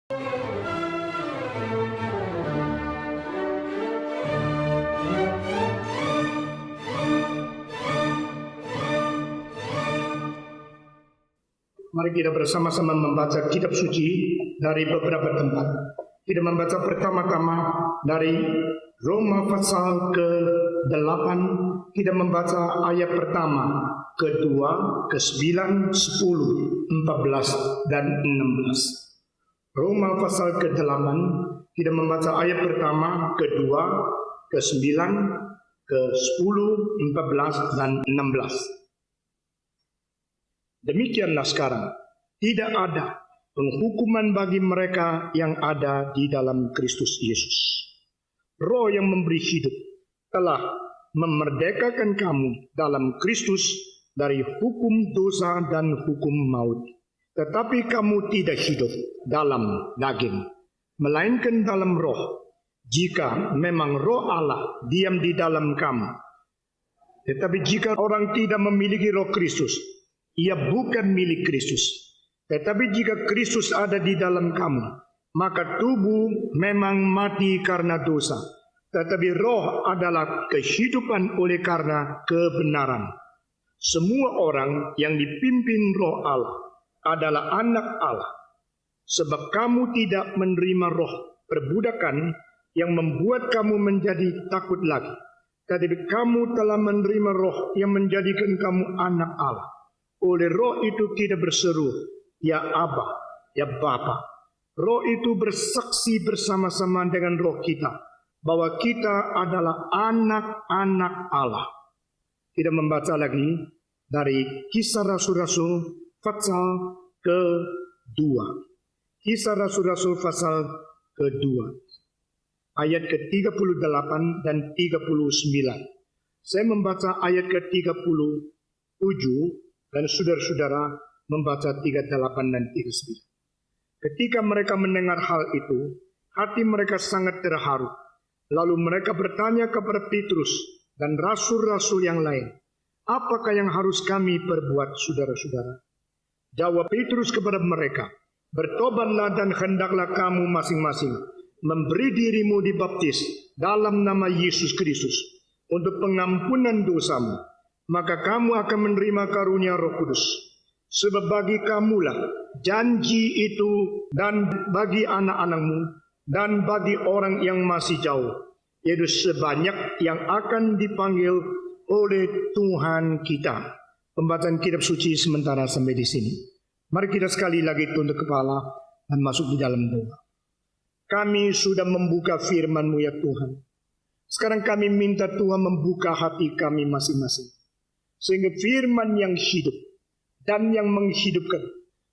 Mari kita bersama-sama membaca kitab suci dari beberapa tempat. Kita membaca pertama-tama dari Roma pasal ke-8. Kita membaca ayat pertama, kedua, ke-9, 10, 14, dan 16. Roma pasal ke-8, kita membaca ayat pertama, kedua, ke-9, ke-10, 14, dan 16. Demikianlah sekarang, tidak ada penghukuman bagi mereka yang ada di dalam Kristus Yesus. Roh yang memberi hidup telah memerdekakan kamu dalam Kristus dari hukum dosa dan hukum maut. Tetapi kamu tidak hidup dalam daging, melainkan dalam roh, jika memang roh Allah diam di dalam kamu. Tetapi jika orang tidak memiliki roh Kristus, ia bukan milik Kristus. Tetapi jika Kristus ada di dalam kamu, maka tubuh memang mati karena dosa, tetapi roh adalah kehidupan oleh karena kebenaran. Semua orang yang dipimpin roh Allah adalah anak Allah. Sebab kamu tidak menerima roh perbudakan yang membuat kamu menjadi takut lagi, tetapi kamu telah menerima roh yang menjadikan kamu anak Allah. Oleh roh itu kita berseru, ya Aba, ya Bapa. Roh itu bersaksi bersama-sama dengan roh kita bahwa kita adalah anak-anak Allah. Kita membaca lagi dari Kisah Rasul-Rasul pasal ke-2. Kisah Rasul-Rasul pasal ke-2. Ayat ke-38 dan 39. Saya membaca ayat ke-37 dan saudara-saudara membaca 38 dan 39. Ketika mereka mendengar hal itu, hati mereka sangat terharu. Lalu mereka bertanya kepada Petrus dan rasul-rasul yang lain, apakah yang harus kami perbuat, saudara-saudara? Jawab Petrus kepada mereka, bertobatlah dan hendaklah kamu masing-masing memberi dirimu dibaptis dalam nama Yesus Kristus untuk pengampunan dosamu. Maka kamu akan menerima karunia Roh Kudus. Sebab bagi kamulah janji itu, dan bagi anak-anakmu, dan bagi orang yang masih jauh, yaitu sebanyak yang akan dipanggil oleh Tuhan kita. Pembacaan kitab suci sementara sampai di sini. Mari kita sekali lagi tunduk kepala dan masuk di dalam doa. Kami sudah membuka firman-Mu ya Tuhan. Sekarang kami minta Tuhan membuka hati kami masing-masing, sehingga firman yang hidup dan yang menghidupkan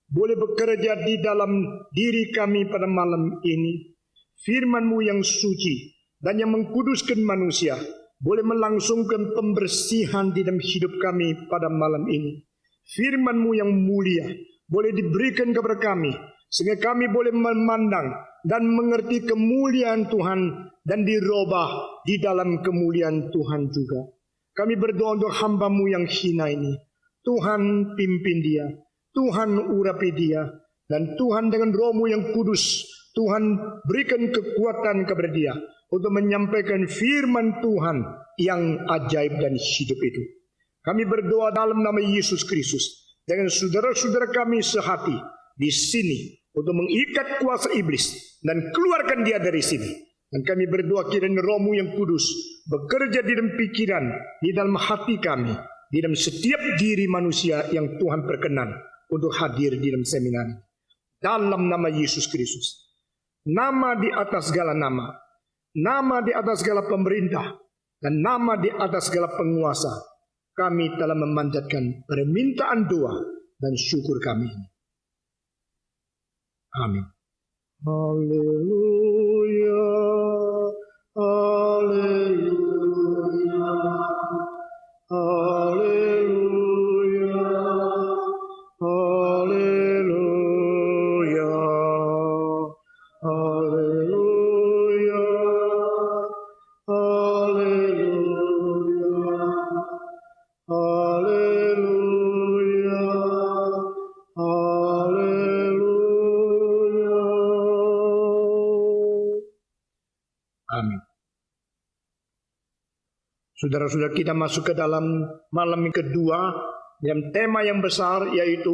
boleh bekerja di dalam diri kami pada malam ini. Firman-Mu yang suci dan yang mengkuduskan manusia boleh melangsungkan pembersihan di dalam hidup kami pada malam ini. Firman-Mu yang mulia boleh diberikan kepada kami, sehingga kami boleh memandang dan mengerti kemuliaan Tuhan dan dirubah di dalam kemuliaan Tuhan juga. Kami berdoa untuk hamba-Mu yang hina ini. Tuhan pimpin dia, Tuhan urapi dia, dan Tuhan dengan Roh-Mu yang kudus, Tuhan berikan kekuatan kepada dia untuk menyampaikan firman Tuhan yang ajaib dan hidup itu. Kami berdoa dalam nama Yesus Kristus dengan saudara-saudara kami sehati di sini untuk mengikat kuasa iblis dan keluarkan dia dari sini. Dan kami berdoa kiranya Roh-Mu yang kudus bekerja di dalam pikiran, di dalam hati kami, di dalam setiap diri manusia yang Tuhan perkenan untuk hadir di dalam seminar ini. Dalam nama Yesus Kristus, nama di atas segala nama, nama di atas segala pemerintah, dan nama di atas segala penguasa, kami telah memanjatkan permintaan doa dan syukur kami ini. Amin. Haleluya, haleluya, haleluya, haleluya, haleluya, haleluya, haleluya, haleluya. Amin. Saudara-saudara, kita masuk ke dalam malam yang kedua yang tema yang besar, yaitu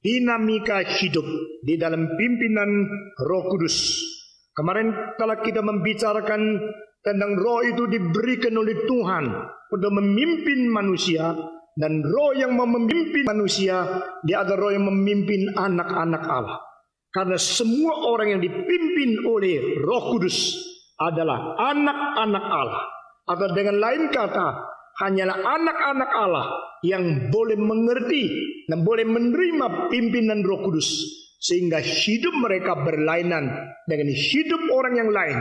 dinamika hidup di dalam pimpinan Roh Kudus. Kemarin telah kita membicarakan tentang roh itu diberikan oleh Tuhan untuk memimpin manusia, dan roh yang memimpin manusia, dia adalah roh yang memimpin anak-anak Allah. Karena semua orang yang dipimpin oleh Roh Kudus adalah anak-anak Allah. Atau dengan lain kata, hanyalah anak-anak Allah yang boleh mengerti dan boleh menerima pimpinan Roh Kudus, sehingga hidup mereka berlainan dengan hidup orang yang lain.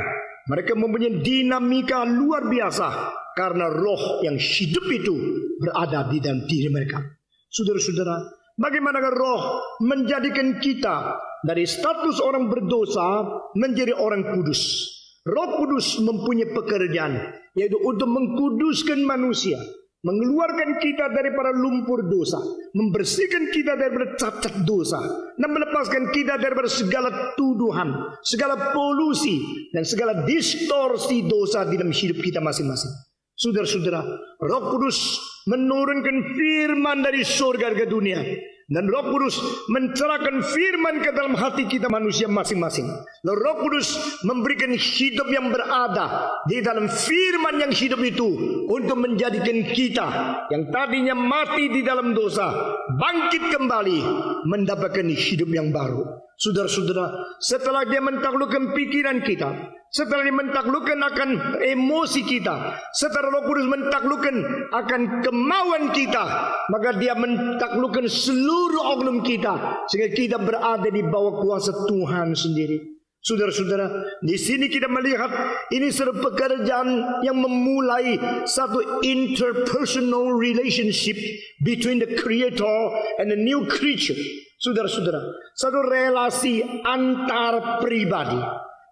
Mereka mempunyai dinamika luar biasa karena roh yang hidup itu berada di dalam diri mereka. Saudara-saudara, bagaimana roh menjadikan kita dari status orang berdosa menjadi orang kudus? Roh Kudus mempunyai pekerjaan, yaitu untuk mengkuduskan manusia, mengeluarkan kita daripada lumpur dosa, membersihkan kita daripada cacat dosa, dan melepaskan kita daripada segala tuduhan, segala polusi, dan segala distorsi dosa di dalam hidup kita masing-masing. Saudara-saudara, Roh Kudus menurunkan firman dari surga ke dunia, dan Roh Kudus mencerahkan firman ke dalam hati kita manusia masing-masing. Lalu Roh Kudus memberikan hidup yang berada di dalam firman yang hidup itu untuk menjadikan kita yang tadinya mati di dalam dosa bangkit kembali mendapatkan hidup yang baru. Saudara-saudara, setelah dia mentaklukkan pikiran kita, setelah dia mentaklukkan akan emosi kita, setelah Roh Kudus mentaklukkan akan kemauan kita, maka dia mentaklukkan seluruh oknum kita, sehingga kita berada di bawah kuasa Tuhan sendiri. Saudara-saudara, di sini kita melihat ini satu pekerjaan yang memulai satu interpersonal relationship between the Creator and the new creature. Saudara-saudara, satu relasi antar pribadi,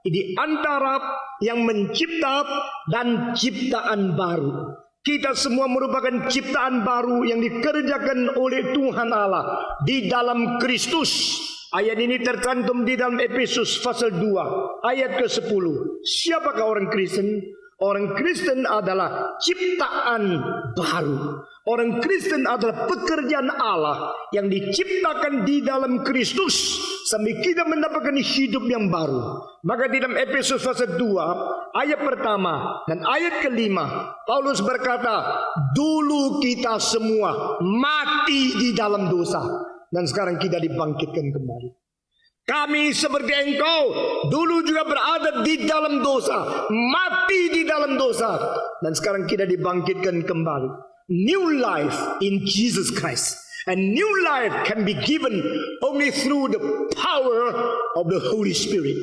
di antara yang mencipta dan ciptaan baru. Kita semua merupakan ciptaan baru yang dikerjakan oleh Tuhan Allah di dalam Kristus. Ayat ini tercantum di dalam Efesus pasal 2 ayat ke-10. Siapakah orang Kristen? Orang Kristen adalah ciptaan baru. Orang Kristen adalah pekerjaan Allah yang diciptakan di dalam Kristus sampai kita mendapatkan hidup yang baru. Maka di dalam Efesus pasal 2 ayat pertama dan ayat kelima, Paulus berkata, dulu kita semua mati di dalam dosa, dan sekarang kita dibangkitkan kembali. Kami seperti engkau dulu juga berada di dalam dosa, mati di dalam dosa, dan sekarang kita dibangkitkan kembali. New life in Jesus Christ. And new life can be given only through the power of the Holy Spirit.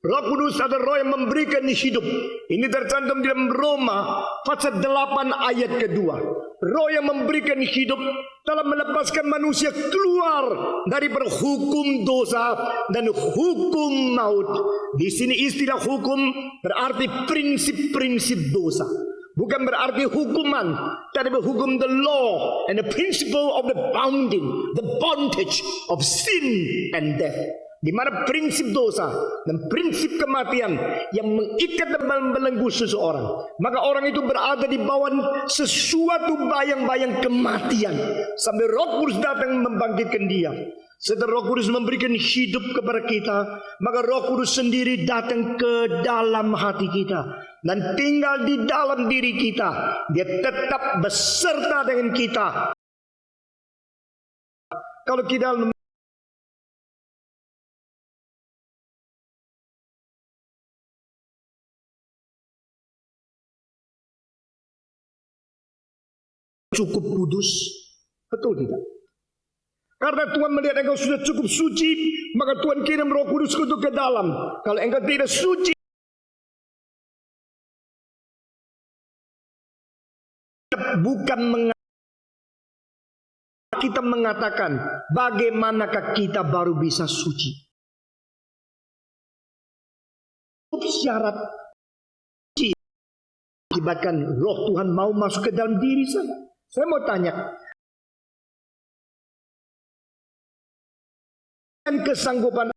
Roh Kudus adalah roh yang memberikan hidup. Ini tercantum di dalam Roma pasal 8 ayat kedua. Roh yang memberikan hidup telah melepaskan manusia keluar dari hukum dosa dan hukum maut. Di sini istilah hukum berarti prinsip-prinsip dosa. Bukan berarti hukuman, tapi hukum the law and the principle of the bounding, the bondage of sin and death. Di mana prinsip dosa dan prinsip kematian yang mengikat dan membelenggu seseorang, maka orang itu berada di bawah sesuatu bayang-bayang kematian sampai Roh Kudus datang membangkitkan dia. Setelah Roh Kudus memberikan hidup kepada kita, maka Roh Kudus sendiri datang ke dalam hati kita dan tinggal di dalam diri kita. Dia tetap beserta dengan kita. Kalau kita cukup kudus, betul tidak? Karena Tuhan melihat engkau sudah cukup suci, maka Tuhan kirim Roh Kudus untuk ke dalam. Kalau engkau tidak suci, bukan kita mengatakan bagaimanakah kita baru bisa suci. Syarat suci akibatkan Roh Tuhan mau masuk ke dalam diri saya. Saya mau tanya, kesanggupan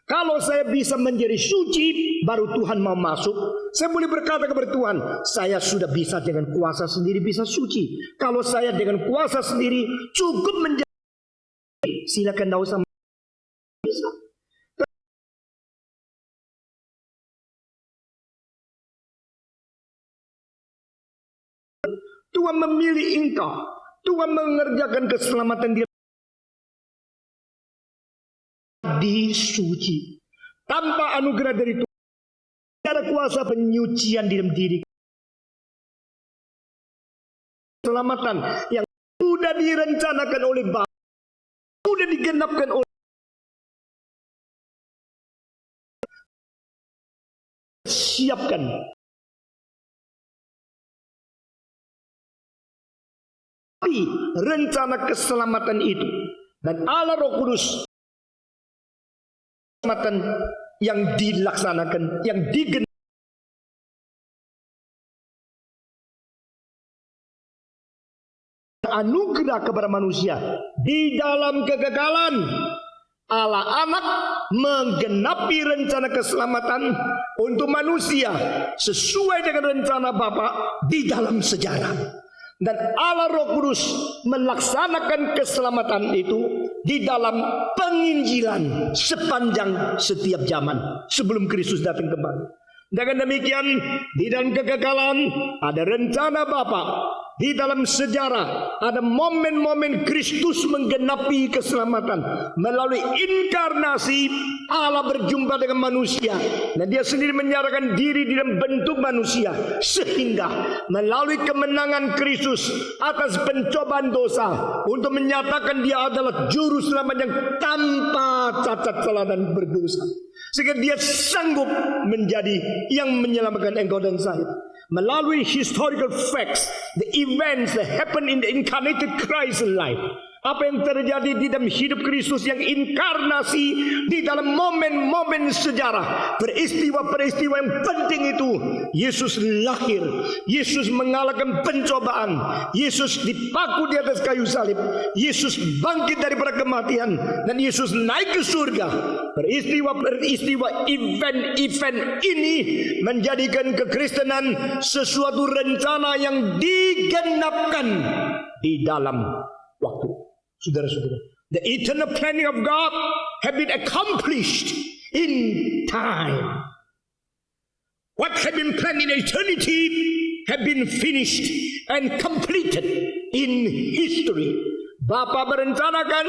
Kalau saya bisa menjadi suci, baru Tuhan mau masuk. Saya boleh berkata kepada Tuhan, saya sudah bisa dengan kuasa sendiri bisa suci. Kalau saya dengan kuasa sendiri cukup menjadi, silakan tidak usah bisa. Tuhan memilih engkau. Tuhan mengerjakan keselamatan dia di suci. Tanpa anugerah dari Tuhan, tidak ada kuasa penyucian di dalam diri. Keselamatan yang sudah direncanakan oleh Bapa, sudah digenapkan oleh siapkan. Tapi rencana keselamatan itu dan Allah Roh Kudus keselamatan yang dilaksanakan, yang digenapkan anugerah kepada manusia di dalam kegagalan. Allah Anak menggenapi rencana keselamatan untuk manusia sesuai dengan rencana Bapa di dalam sejarah. Dan Allah Roh Kudus melaksanakan keselamatan itu di dalam penginjilan sepanjang setiap zaman sebelum Kristus datang kembali. Dengan demikian, di dalam kegagalan ada rencana Bapa. Di dalam sejarah ada momen-momen Kristus menggenapi keselamatan melalui inkarnasi. Allah berjumpa dengan manusia dan dia sendiri menyatakan diri di dalam bentuk manusia, sehingga melalui kemenangan Kristus atas pencobaan dosa untuk menyatakan dia adalah juru selamat yang tanpa cacat celah dan berdosa, sehingga dia sanggup menjadi yang menyelamatkan engkau dan saya. Melalui historical facts, the events that happen in the incarnated Christ life, apa yang terjadi di dalam hidup Kristus yang inkarnasi di dalam momen-momen sejarah, peristiwa-peristiwa yang penting itu. Yesus lahir, Yesus mengalahkan pencobaan, Yesus dipaku di atas kayu salib, Yesus bangkit daripada kematian, dan Yesus naik ke surga. Peristiwa-peristiwa event-event ini menjadikan kekristenan sesuatu rencana yang digenapkan di dalam waktu. Saudara-saudara, the eternal planning of God have been accomplished in time. What have been planned in eternity have been finished and completed in history. Bapa berencanakan,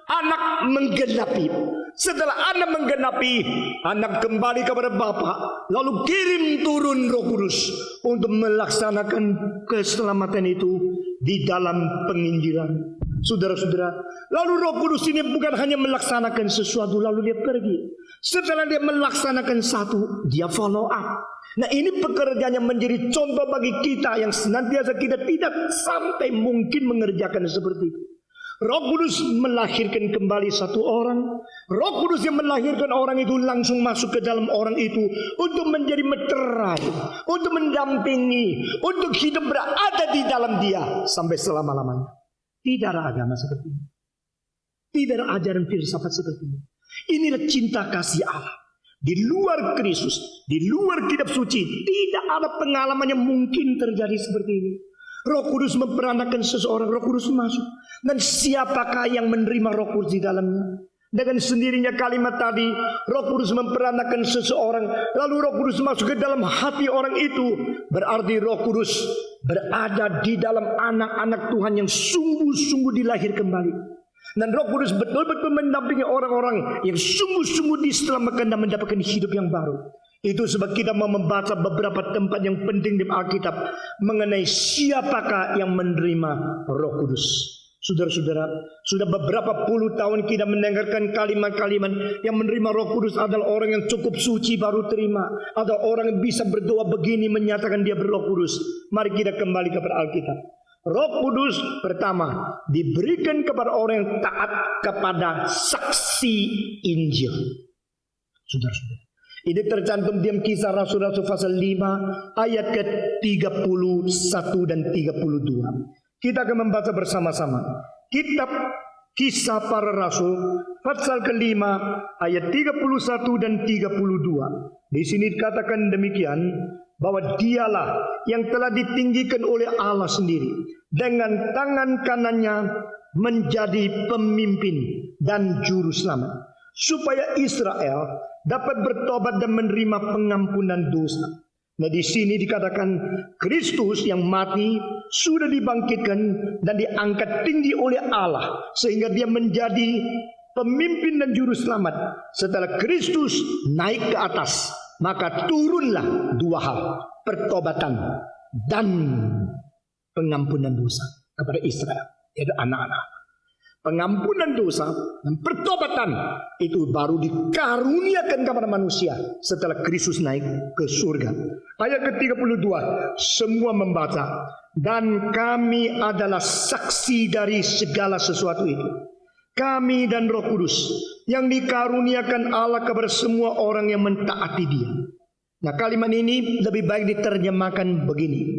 Anak menggenapi. Setelah Anak menggenapi, Anak kembali kepada Bapa, lalu kirim turun Roh Kudus untuk melaksanakan keselamatan itu di dalam penginjilan. Saudara-saudara, lalu Roh Kudus ini bukan hanya melaksanakan sesuatu lalu dia pergi. Setelah dia melaksanakan satu, dia follow up. Nah, ini pekerjaan yang menjadi contoh bagi kita yang senantiasa kita tidak sampai mungkin mengerjakan seperti itu. Roh Kudus melahirkan kembali satu orang. Roh Kudus yang melahirkan orang itu langsung masuk ke dalam orang itu untuk menjadi meterai, untuk mendampingi, untuk hidup berada di dalam dia sampai selama-lamanya. Tidak ada agama seperti ini. Tidak ada ajaran filsafat seperti ini. Inilah cinta kasih Allah. Di luar Kristus, di luar kitab suci, tidak ada pengalaman yang mungkin terjadi seperti ini. Roh Kudus memperanakan seseorang, Roh Kudus masuk. Dan siapakah yang menerima Roh Kudus di dalamnya? Dengan sendirinya kalimat tadi, Roh Kudus memperanakan seseorang, lalu Roh Kudus masuk ke dalam hati orang itu. Berarti Roh Kudus berada di dalam anak-anak Tuhan yang sungguh-sungguh dilahir kembali. Dan Roh Kudus betul-betul mendampingi orang-orang yang sungguh-sungguh diselamatkan dan mendapatkan hidup yang baru. Itu sebab kita mau membaca beberapa tempat yang penting di Alkitab mengenai siapakah yang menerima Roh Kudus. Saudara-saudara, sudah beberapa puluh tahun kita mendengarkan kalimat-kalimat yang menerima Roh Kudus adalah orang yang cukup suci baru terima. Ada orang yang bisa berdoa begini menyatakan dia berRoh Kudus. Mari kita kembali kepada Alkitab. Roh Kudus pertama diberikan kepada orang yang taat kepada saksi Injil. Saudara-saudara, ini tercantum di Kisah Rasul-Rasul pasal 5 ayat ke-31 dan 32. Kita akan membaca bersama-sama Kitab Kisah Para Rasul pasal ke-5 ayat 31 dan 32. Di sini dikatakan demikian, bahwa dialah yang telah ditinggikan oleh Allah sendiri, dengan tangan kanannya menjadi pemimpin dan juru selamat, supaya Israel dapat bertobat dan menerima pengampunan dosa. Nah, di sini dikatakan Kristus yang mati sudah dibangkitkan dan diangkat tinggi oleh Allah, sehingga dia menjadi pemimpin dan juru selamat. Setelah Kristus naik ke atas, maka turunlah dua hal, pertobatan dan pengampunan dosa kepada Israel, yaitu anak-anak. Pengampunan dosa dan pertobatan itu baru dikaruniakan kepada manusia setelah Kristus naik ke surga. Ayat ke-32, semua membaca, dan kami adalah saksi dari segala sesuatu itu. Kami dan Roh Kudus yang dikaruniakan Allah kepada semua orang yang mentaati Dia. Nah, kalimat ini lebih baik diterjemahkan begini: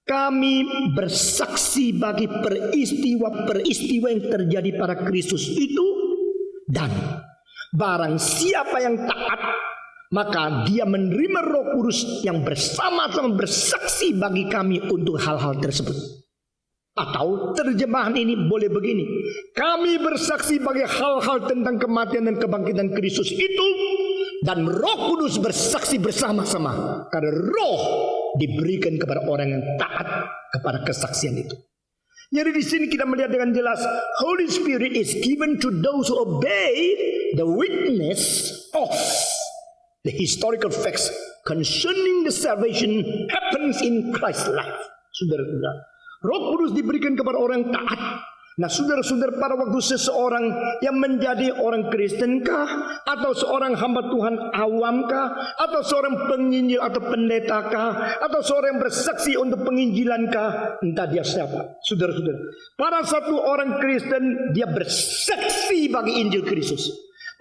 kami bersaksi bagi peristiwa-peristiwa yang terjadi pada Kristus itu, dan barang siapa yang taat, maka dia menerima Roh Kudus yang bersama-sama bersaksi bagi kami untuk hal-hal tersebut. Atau terjemahan ini boleh begini: kami bersaksi bagi hal-hal tentang kematian dan kebangkitan Kristus itu, dan Roh Kudus bersaksi bersama-sama, karena Roh diberikan kepada orang yang taat kepada kesaksian itu. Jadi di sini kita melihat dengan jelas, Holy Spirit is given to those who obey the witness of the historical facts concerning the salvation happens in Christ's life. Saudara-saudara, Roh Kudus diberikan kepada orang yang taat. Nah, saudara-saudara, pada waktu seseorang yang menjadi orang Kristen kah, atau seorang hamba Tuhan awam kah, atau seorang penginjil atau pendeta kah, atau seorang yang bersaksi untuk penginjilan kah, entah dia siapa, saudara-saudara, pada satu orang Kristen dia bersaksi bagi Injil Kristus.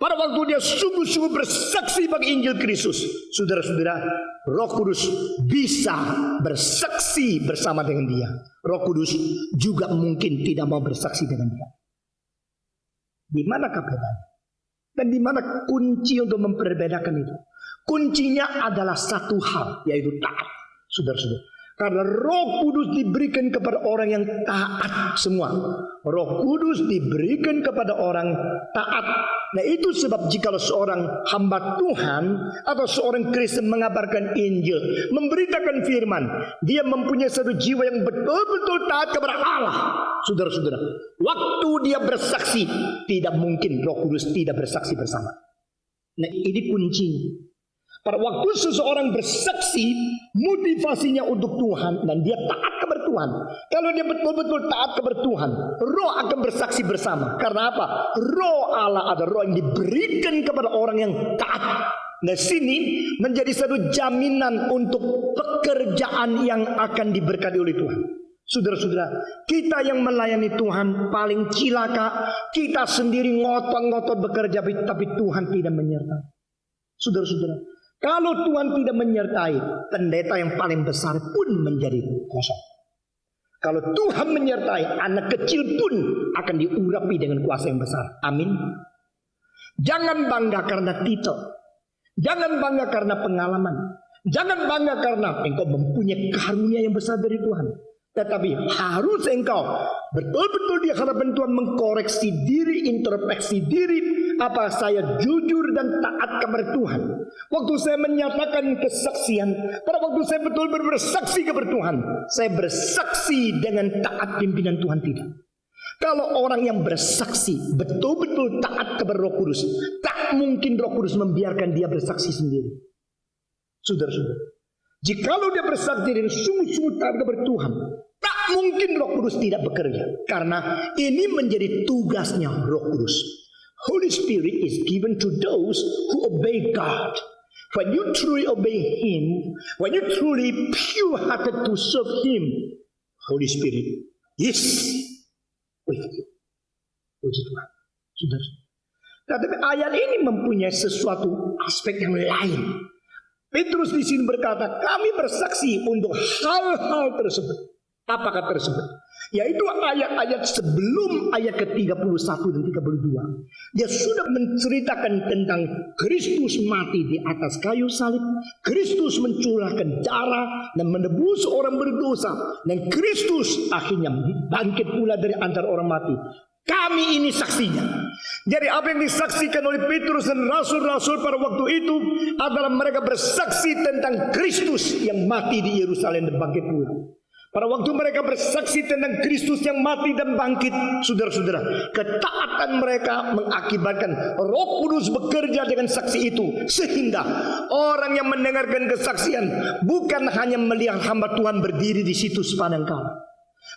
Pada waktu dia sungguh-sungguh bersaksi bagi Injil Kristus, saudara-saudara, Roh Kudus bisa bersaksi bersama dengan dia. Roh Kudus juga mungkin tidak mau bersaksi dengan dia. Di manakah bedanya? Dan di mana kunci untuk memperbedakan itu? Kuncinya adalah satu hal, yaitu taat, saudara-saudara. Karena Roh Kudus diberikan kepada orang yang taat semua. Roh Kudus diberikan kepada orang taat. Nah, itu sebab jika seorang hamba Tuhan atau seorang Kristen mengabarkan Injil, memberitakan firman, dia mempunyai satu jiwa yang betul-betul taat kepada Allah. Saudara-saudara, waktu dia bersaksi, tidak mungkin Roh Kudus tidak bersaksi bersama. Nah, ini kuncinya. Pada waktu seseorang bersaksi, motivasinya untuk Tuhan dan dia taat kepada Tuhan. Kalau dia betul-betul taat kepada Tuhan, Roh akan bersaksi bersama. Karena apa? Roh Allah ada roh yang diberikan kepada orang yang taat. Nah, sini menjadi satu jaminan untuk pekerjaan yang akan diberkati oleh Tuhan. Saudara-saudara, kita yang melayani Tuhan paling cilaka, kita sendiri ngotot-ngotot bekerja, tapi Tuhan tidak menyertai. Saudara-saudara, kalau Tuhan tidak menyertai, pendeta yang paling besar pun menjadi kosong. Kalau Tuhan menyertai, anak kecil pun akan diurapi dengan kuasa yang besar. Amin. Jangan bangga karena titel. Jangan bangga karena pengalaman. Jangan bangga karena engkau mempunyai karunia yang besar dari Tuhan. Tetapi harus engkau betul-betul di hadapan Tuhan mengkoreksi diri, introspeksi diri. Apa saya jujur dan taat kepada Tuhan? Waktu saya menyatakan kesaksian, pada waktu saya betul-betul bersaksi kepada Tuhan, saya bersaksi dengan taat pimpinan Tuhan tidak? Kalau orang yang bersaksi betul-betul taat kepada Roh Kudus, tak mungkin Roh Kudus membiarkan dia bersaksi sendiri. Saudara-saudara, jikalau dia bersaksi dan sungguh-sungguh taat kepada Tuhan, tak mungkin Roh Kudus tidak bekerja. Karena ini menjadi tugasnya Roh Kudus. Holy Spirit is given to those who obey God. When you truly obey Him, when you truly pure-hearted to serve Him, Holy Spirit is with you. Puji Tuhan. Saudara. Tapi ayat ini mempunyai sesuatu aspek yang lain. Petrus di sini berkata, kami bersaksi untuk hal-hal tersebut. Apakah tersebut? Yaitu ayat-ayat sebelum ayat ke-31 dan 32. Dia sudah menceritakan tentang Kristus mati di atas kayu salib, Kristus mencurahkan darah dan menebus orang berdosa, dan Kristus akhirnya bangkit pula dari antara orang mati. Kami ini saksinya. Jadi apa yang disaksikan oleh Petrus dan rasul-rasul pada waktu itu adalah mereka bersaksi tentang Kristus yang mati di Yerusalem dan bangkit pula. Pada waktu mereka bersaksi tentang Kristus yang mati dan bangkit, saudara-saudara, ketaatan mereka mengakibatkan Roh Kudus bekerja dengan saksi itu, sehingga orang yang mendengarkan kesaksian bukan hanya melihat hamba Tuhan berdiri di situ sepanjang kala.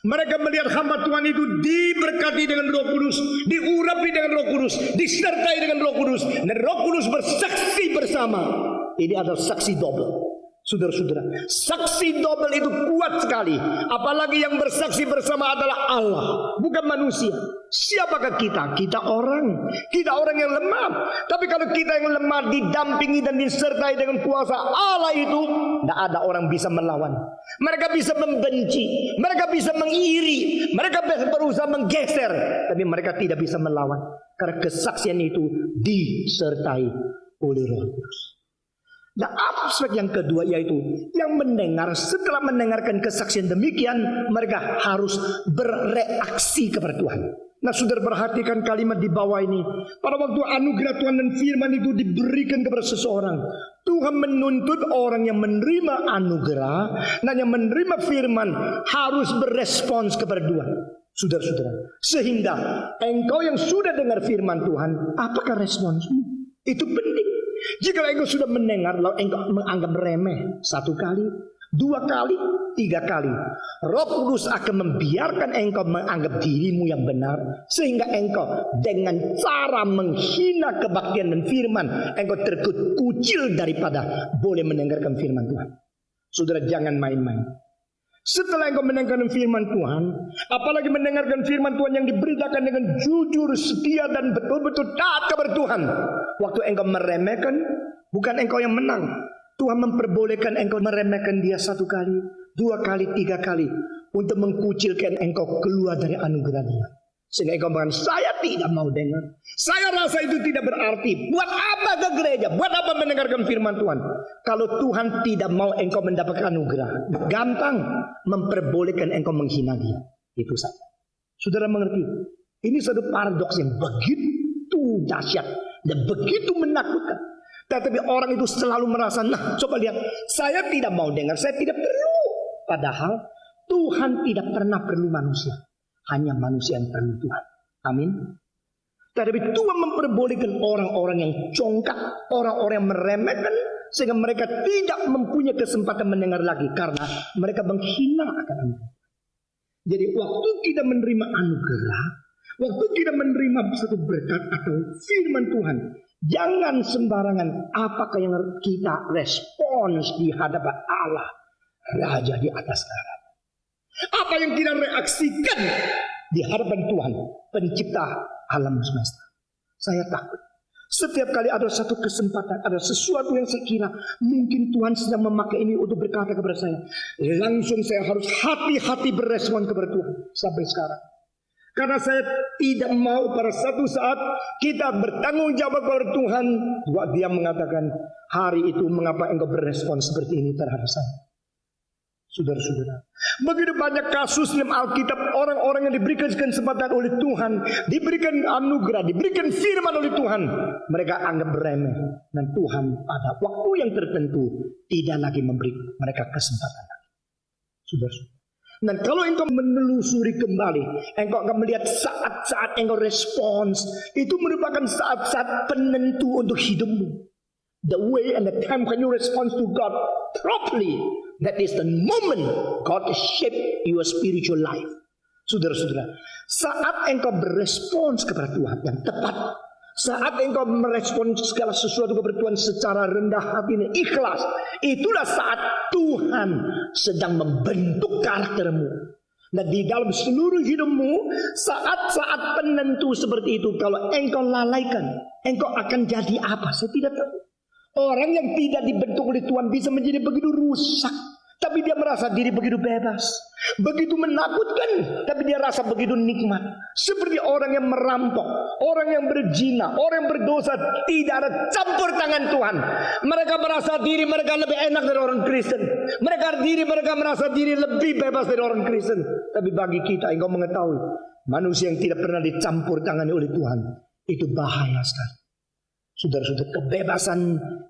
Mereka melihat hamba Tuhan itu diberkati dengan Roh Kudus, diurapi dengan Roh Kudus, disertai dengan Roh Kudus, dan Roh Kudus bersaksi bersama. Ini adalah saksi double. Saudara-saudara, saksi double itu kuat sekali. Apalagi yang bersaksi bersama adalah Allah, bukan manusia. Siapakah kita? Kita orang yang lemah. Tapi kalau kita yang lemah didampingi dan disertai dengan kuasa Allah itu, tidak ada orang bisa melawan. Mereka bisa membenci, mereka bisa mengiri, mereka bisa berusaha menggeser, tapi mereka tidak bisa melawan, karena kesaksian itu disertai oleh Roh Kudus. Nah, aspek yang kedua yaitu yang mendengar, setelah mendengarkan kesaksian demikian, mereka harus bereaksi kepada Tuhan. Nah, saudara perhatikan kalimat di bawah ini. Pada waktu anugerah Tuhan dan firman itu diberikan kepada seseorang, Tuhan menuntut orang yang menerima anugerah dan yang menerima firman harus berespons kepada Tuhan. Saudara-saudara, sehingga engkau yang sudah dengar firman Tuhan, apakah responsmu? Itu penting. Jika engkau sudah mendengar lalu engkau menganggap remeh, 1 kali, 2 kali, 3 kali, Roh Kudus akan membiarkan engkau menganggap dirimu yang benar, sehingga engkau dengan cara menghina kebaktian dan firman, engkau terkucil daripada boleh mendengarkan firman Tuhan. Saudara, jangan main-main. Setelah engkau mendengarkan firman Tuhan, apalagi mendengarkan firman Tuhan yang diberitakan dengan jujur, setia, dan betul-betul taat kepada Tuhan, waktu engkau meremehkan, bukan engkau yang menang. Tuhan memperbolehkan engkau meremehkan dia 1 kali, 2 kali, 3 kali, untuk mengkucilkan engkau keluar dari anugerah dia. Sehingga engkau mengatakan, saya tidak mau dengar, saya rasa itu tidak berarti. Buat apa ke gereja? Buat apa mendengarkan firman Tuhan? Kalau Tuhan tidak mau engkau mendapatkan anugerah, gampang memperbolehkan engkau menghina dia. Itu saja. Saudara mengerti? Ini satu paradoks yang begitu dahsyat dan begitu menakutkan. Tetapi orang itu selalu merasa, nah coba lihat, saya tidak mau dengar, saya tidak perlu. Padahal Tuhan tidak pernah perlu manusia. Hanya manusia yang perlu Tuhan. Amin. Tetapi Tuhan memperbolehkan orang-orang yang congkak, orang-orang yang meremehkan, sehingga mereka tidak mempunyai kesempatan mendengar lagi, karena mereka menghina akan anugerah. Jadi waktu kita menerima anugerah, waktu kita menerima satu berkat atau firman Tuhan, jangan sembarangan apakah yang kita respons di hadapan Allah, Raja di atas segala. Apa yang kita reaksikan di hadapan Tuhan, pencipta alam semesta. Saya takut setiap kali ada satu kesempatan, ada sesuatu yang saya kira mungkin Tuhan sedang memakai ini untuk berkata kepada saya, langsung saya harus hati-hati berespon kepada Tuhan. Sampai sekarang, karena saya tidak mau pada satu saat kita bertanggung jawab kepada Tuhan, buat dia mengatakan, hari itu mengapa engkau berespon seperti ini terhadap saya. Saudara-saudara, begitu banyak kasus dalam Alkitab, orang-orang yang diberikan kesempatan oleh Tuhan, diberikan anugerah, diberikan firman oleh Tuhan, mereka anggap remeh, dan Tuhan pada waktu yang tertentu tidak lagi memberi mereka kesempatan. Saudara-saudara, dan kalau engkau menelusuri kembali, engkau akan melihat saat-saat engkau respons itu merupakan saat-saat penentu untuk hidupmu. The way and the time when you respond to God properly, that is the moment God shape your spiritual life. Saudara-saudara, saat engkau berespons kepada Tuhan yang tepat, saat engkau merespons segala sesuatu kepada Tuhan secara rendah hati dan ikhlas, itulah saat Tuhan sedang membentuk karaktermu. Dan di dalam seluruh hidupmu, saat-saat penentu seperti itu, kalau engkau lalaikan, engkau akan jadi apa? Saya tidak tahu. Orang yang tidak dibentuk oleh Tuhan bisa menjadi begitu rusak, Tapi dia merasa diri begitu bebas, begitu menakutkan, tapi dia rasa begitu nikmat. Seperti orang yang merampok, orang yang berzina, orang yang berdosa, tidak ada campur tangan Tuhan. Mereka merasa diri mereka lebih enak dari orang Kristen. Mereka merasa diri lebih bebas dari orang Kristen. Tapi bagi kita, engkau mengetahui, manusia yang tidak pernah dicampur tangani oleh Tuhan, itu bahaya sekali. Saudara-saudara, kebebasan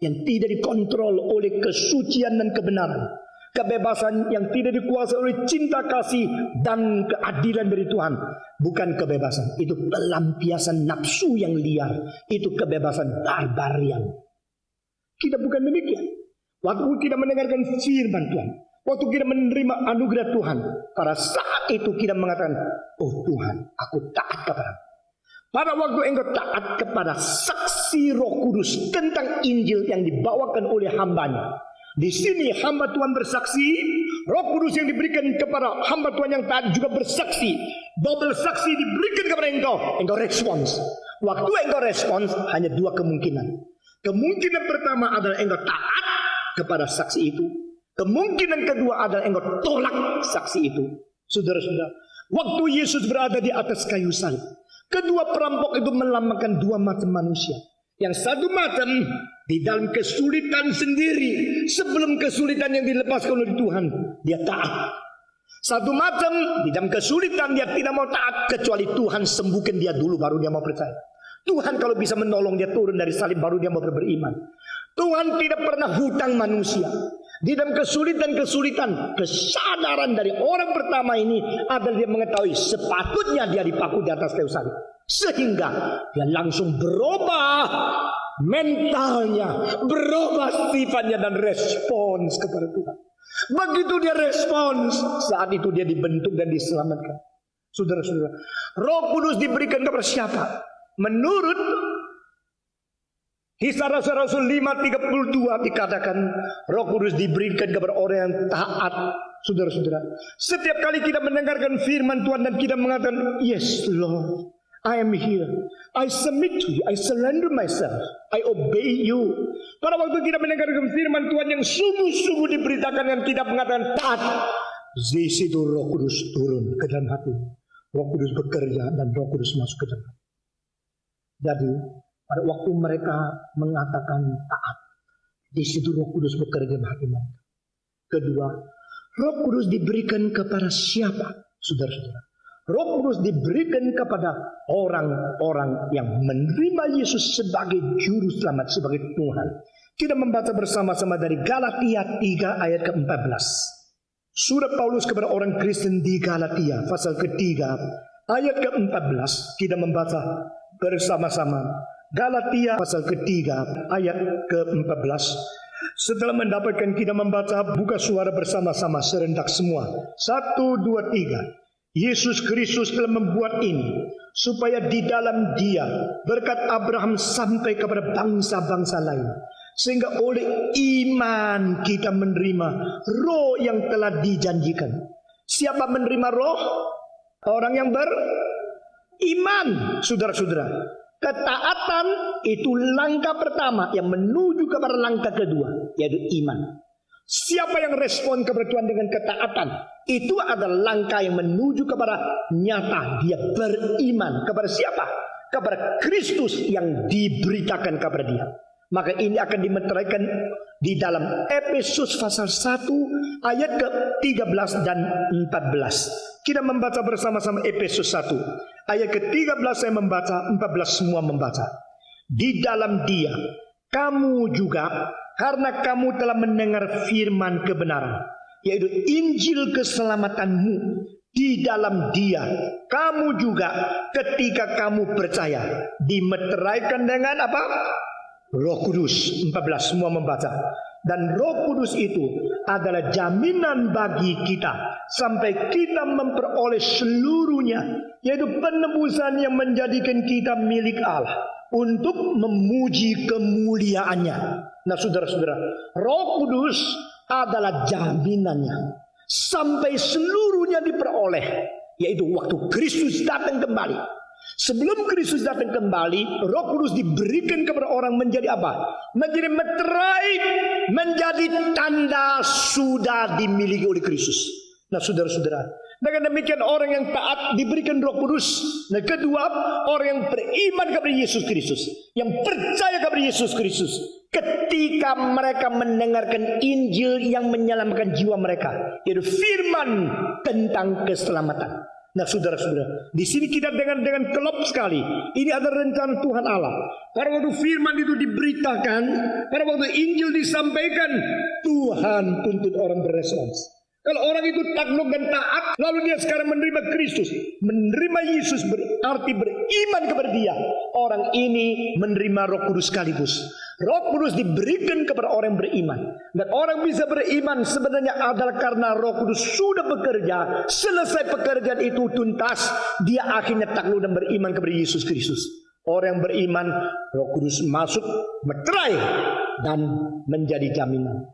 yang tidak dikontrol oleh kesucian dan kebenaran, kebebasan yang tidak dikuasai oleh cinta kasih dan keadilan dari Tuhan, bukan kebebasan, itu pelampiasan nafsu yang liar, itu kebebasan barbarian. Kita bukan demikian. Waktu kita mendengarkan firman Tuhan, waktu kita menerima anugerah Tuhan, pada saat itu kita mengatakan, oh Tuhan, aku taat kepadamu. Pada waktu engkau taat kepada saksi Roh Kudus tentang Injil yang dibawakan oleh hambanya, di sini hamba Tuhan bersaksi, Roh Kudus yang diberikan kepada hamba Tuhan yang taat juga bersaksi. Double saksi diberikan kepada engkau respons. Waktu engkau respons, hanya dua kemungkinan. Kemungkinan pertama adalah engkau taat kepada saksi itu. Kemungkinan kedua adalah engkau tolak saksi itu. Saudara-saudara, waktu Yesus berada di atas kayu salib, kedua perampok itu melambangkan dua macam manusia. Yang satu macam di dalam kesulitan sendiri, sebelum kesulitan yang dilepaskan oleh Tuhan, dia taat. Satu macam di dalam kesulitan dia tidak mau taat kecuali Tuhan sembuhkan dia dulu, baru dia mau percaya. Tuhan kalau bisa menolong dia turun dari salib, baru dia mau beriman. Tuhan tidak pernah hutang manusia. Di dalam kesulitan, kesadaran dari orang pertama ini adalah dia mengetahui sepatutnya dia dipaku di atas kayu salib. Sehingga dia langsung berubah mentalnya, berubah sifatnya dan respons kepada Tuhan. Begitu dia respons, saat itu dia dibentuk dan diselamatkan. Saudara-saudara, Roh Kudus diberikan kepada siapa? Menurut Kisah Rasul-Rasul 5:32 dikatakan Roh Kudus diberikan kepada orang yang taat. Saudara-saudara, setiap kali kita mendengarkan firman Tuhan dan kita mengatakan, yes Lord, I am here, I submit to you, I surrender myself, I obey you. Pada waktu kita mendengarkan firman Tuhan yang sungguh-sungguh diberitakan dan kita mengatakan taat, di situ Roh Kudus turun ke dalam hati. Roh Kudus bekerja dan Roh Kudus masuk ke dalam hati. Jadi pada waktu mereka mengatakan taat, di situ Roh Kudus bekerja dalam hati mereka. Kedua, Roh Kudus diberikan kepada siapa? Saudara-saudara, Roh Kudus diberikan kepada orang-orang yang menerima Yesus sebagai juru selamat, sebagai Tuhan. Kita membaca bersama-sama dari Galatia 3 ayat ke-14. Surat Paulus kepada orang Kristen di Galatia pasal ketiga ayat ke-14. Kita membaca bersama-sama Galatia pasal ketiga ayat ke-14. Setelah mendapatkan kita membaca, buka suara bersama-sama serentak semua. 1, 2, 3. Yesus Kristus telah membuat ini supaya di dalam Dia berkat Abraham sampai kepada bangsa-bangsa lain, sehingga oleh iman kita menerima roh yang telah dijanjikan. Siapa menerima roh? Orang yang beriman. Saudara-saudara, ketaatan itu langkah pertama yang menuju kepada langkah kedua, yaitu iman. Siapa yang respon kepada Tuhan dengan ketaatan, itu adalah langkah yang menuju kepada nyata. Dia beriman kepada siapa? Kepada Kristus yang diberitakan kepada dia. Maka ini akan dimeteraikan di dalam Efesus pasal 1 ayat ke-13 dan 14. Kita membaca bersama-sama Efesus 1 ayat ke-13, saya membaca, 14 semua membaca. Di dalam Dia kamu juga, karena kamu telah mendengar firman kebenaran, yaitu Injil keselamatanmu, di dalam Dia kamu juga ketika kamu percaya dimeteraikan dengan apa? Roh Kudus. 14 semua membaca. Dan Roh Kudus itu adalah jaminan bagi kita sampai kita memperoleh seluruhnya, yaitu penebusan yang menjadikan kita milik Allah untuk memuji kemuliaannya. Nah saudara-saudara, Roh Kudus adalah jaminannya sampai seluruhnya diperoleh, yaitu waktu Kristus datang kembali. Sebelum Kristus datang kembali, Roh Kudus diberikan kepada orang menjadi apa? Menjadi meterai, menjadi tanda sudah dimiliki oleh Kristus. Nah, saudara-saudara, dengan demikian orang yang taat diberikan Roh Kudus. Nah, kedua, orang yang beriman kepada Yesus Kristus, yang percaya kepada Yesus Kristus, ketika mereka mendengarkan Injil yang menyelamatkan jiwa mereka, yaitu firman tentang keselamatan. Nah, saudara-saudara, di sini kita dengan kelop sekali. Ini adalah rencana Tuhan Allah. Pada waktu firman itu diberitakan, pada waktu Injil disampaikan, Tuhan tuntut orang berespons. Kalau orang itu takluk dan taat, lalu dia sekarang menerima Kristus, menerima Yesus berarti beriman kepada Dia. Orang ini menerima Roh Kudus sekaligus. Roh Kudus diberikan kepada orang yang beriman. Dan orang bisa beriman sebenarnya adalah karena Roh Kudus sudah bekerja. Selesai pekerjaan itu tuntas, dia akhirnya takluk dan beriman kepada Yesus Kristus. Orang yang beriman, Roh Kudus masuk, meterai, dan menjadi jaminan.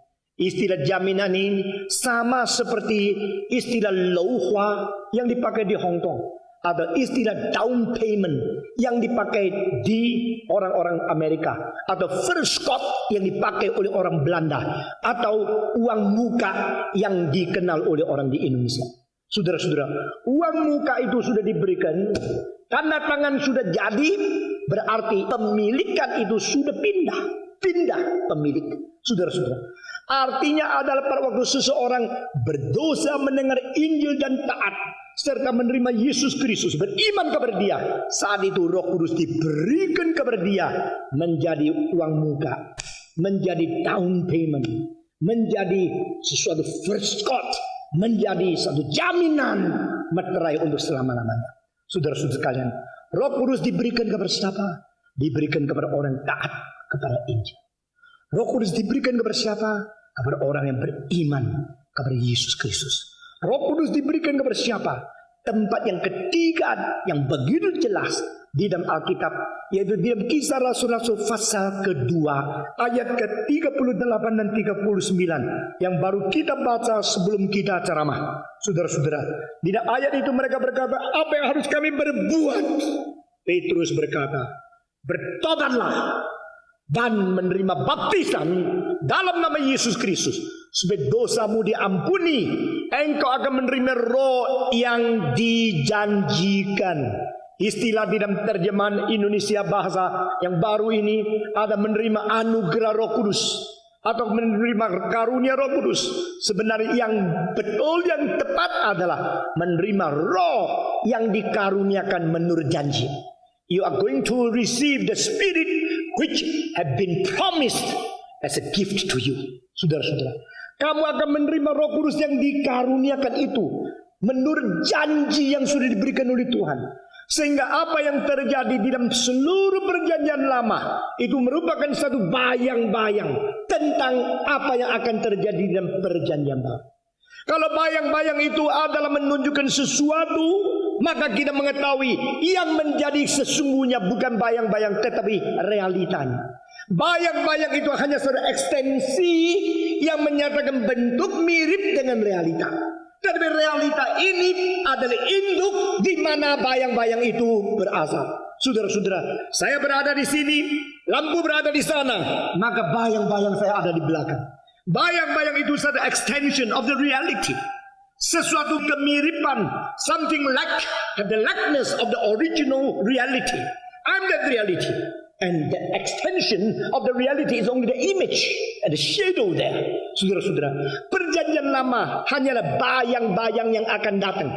Istilah jaminan ini sama seperti istilah lauhwa yang dipakai di Hong Kong. Ada istilah down payment yang dipakai di orang-orang Amerika. Atau first cost yang dipakai oleh orang Belanda. Atau uang muka yang dikenal oleh orang di Indonesia. Saudara-saudara, uang muka itu sudah diberikan, tanda tangan sudah jadi, berarti pemilikan itu sudah pindah pemilik. Saudara-saudara, artinya adalah pada waktu seseorang berdosa mendengar Injil dan taat serta menerima Yesus Kristus, beriman kepada Dia, saat itu Roh Kudus diberikan kepada dia menjadi uang muka, menjadi down payment, menjadi sesuatu first cost, menjadi satu jaminan meterai untuk selama-lamanya. Saudara-saudara sekalian, Roh Kudus diberikan kepada siapa? Diberikan kepada orang taat kepada Injil. Roh Kudus diberikan kepada siapa? Kepada orang yang beriman kepada Yesus Kristus. Roh Kudus diberikan kepada siapa? Tempat yang ketiga yang begitu jelas di dalam Alkitab, yaitu di dalam Kisah Rasul-Rasul pasal kedua ayat ke-38 dan 39 yang baru kita baca sebelum kita ceramah. Saudara-saudara, di dalam ayat itu mereka berkata, apa yang harus kami berbuat? Petrus berkata, bertobatlah dan menerima baptisan dalam nama Yesus Kristus supaya dosamu diampuni, engkau akan menerima roh yang dijanjikan. Istilah di dalam terjemahan Indonesia bahasa yang baru ini ada menerima anugerah Roh Kudus atau menerima karunia Roh Kudus. Sebenarnya yang betul, yang tepat adalah menerima roh yang dikaruniakan menurut janji. You are going to receive the Spirit which have been promised as a gift to you. Saudara-saudara, kamu akan menerima Roh Kudus yang dikaruniakan itu menurut janji yang sudah diberikan oleh Tuhan. Sehingga apa yang terjadi di dalam seluruh perjanjian lama itu merupakan satu bayang-bayang tentang apa yang akan terjadi di dalam perjanjian baru. Kalau bayang-bayang itu adalah menunjukkan sesuatu, maka kita mengetahui yang menjadi sesungguhnya bukan bayang-bayang tetapi realitanya. Bayang-bayang itu hanya satu ekstensi yang menyatakan bentuk mirip dengan realita. Tetapi realita ini adalah induk di mana bayang-bayang itu berasal. Saudara-saudara, saya berada di sini, lampu berada di sana, maka bayang-bayang saya ada di belakang. Bayang-bayang itu satu extension of the reality. Sesuatu kemiripan, something like the likeness of the original reality. I'm that reality. And the extension of the reality is only the image and the shadow there. Saudara-saudara, perjanjian lama hanyalah bayang-bayang yang akan datang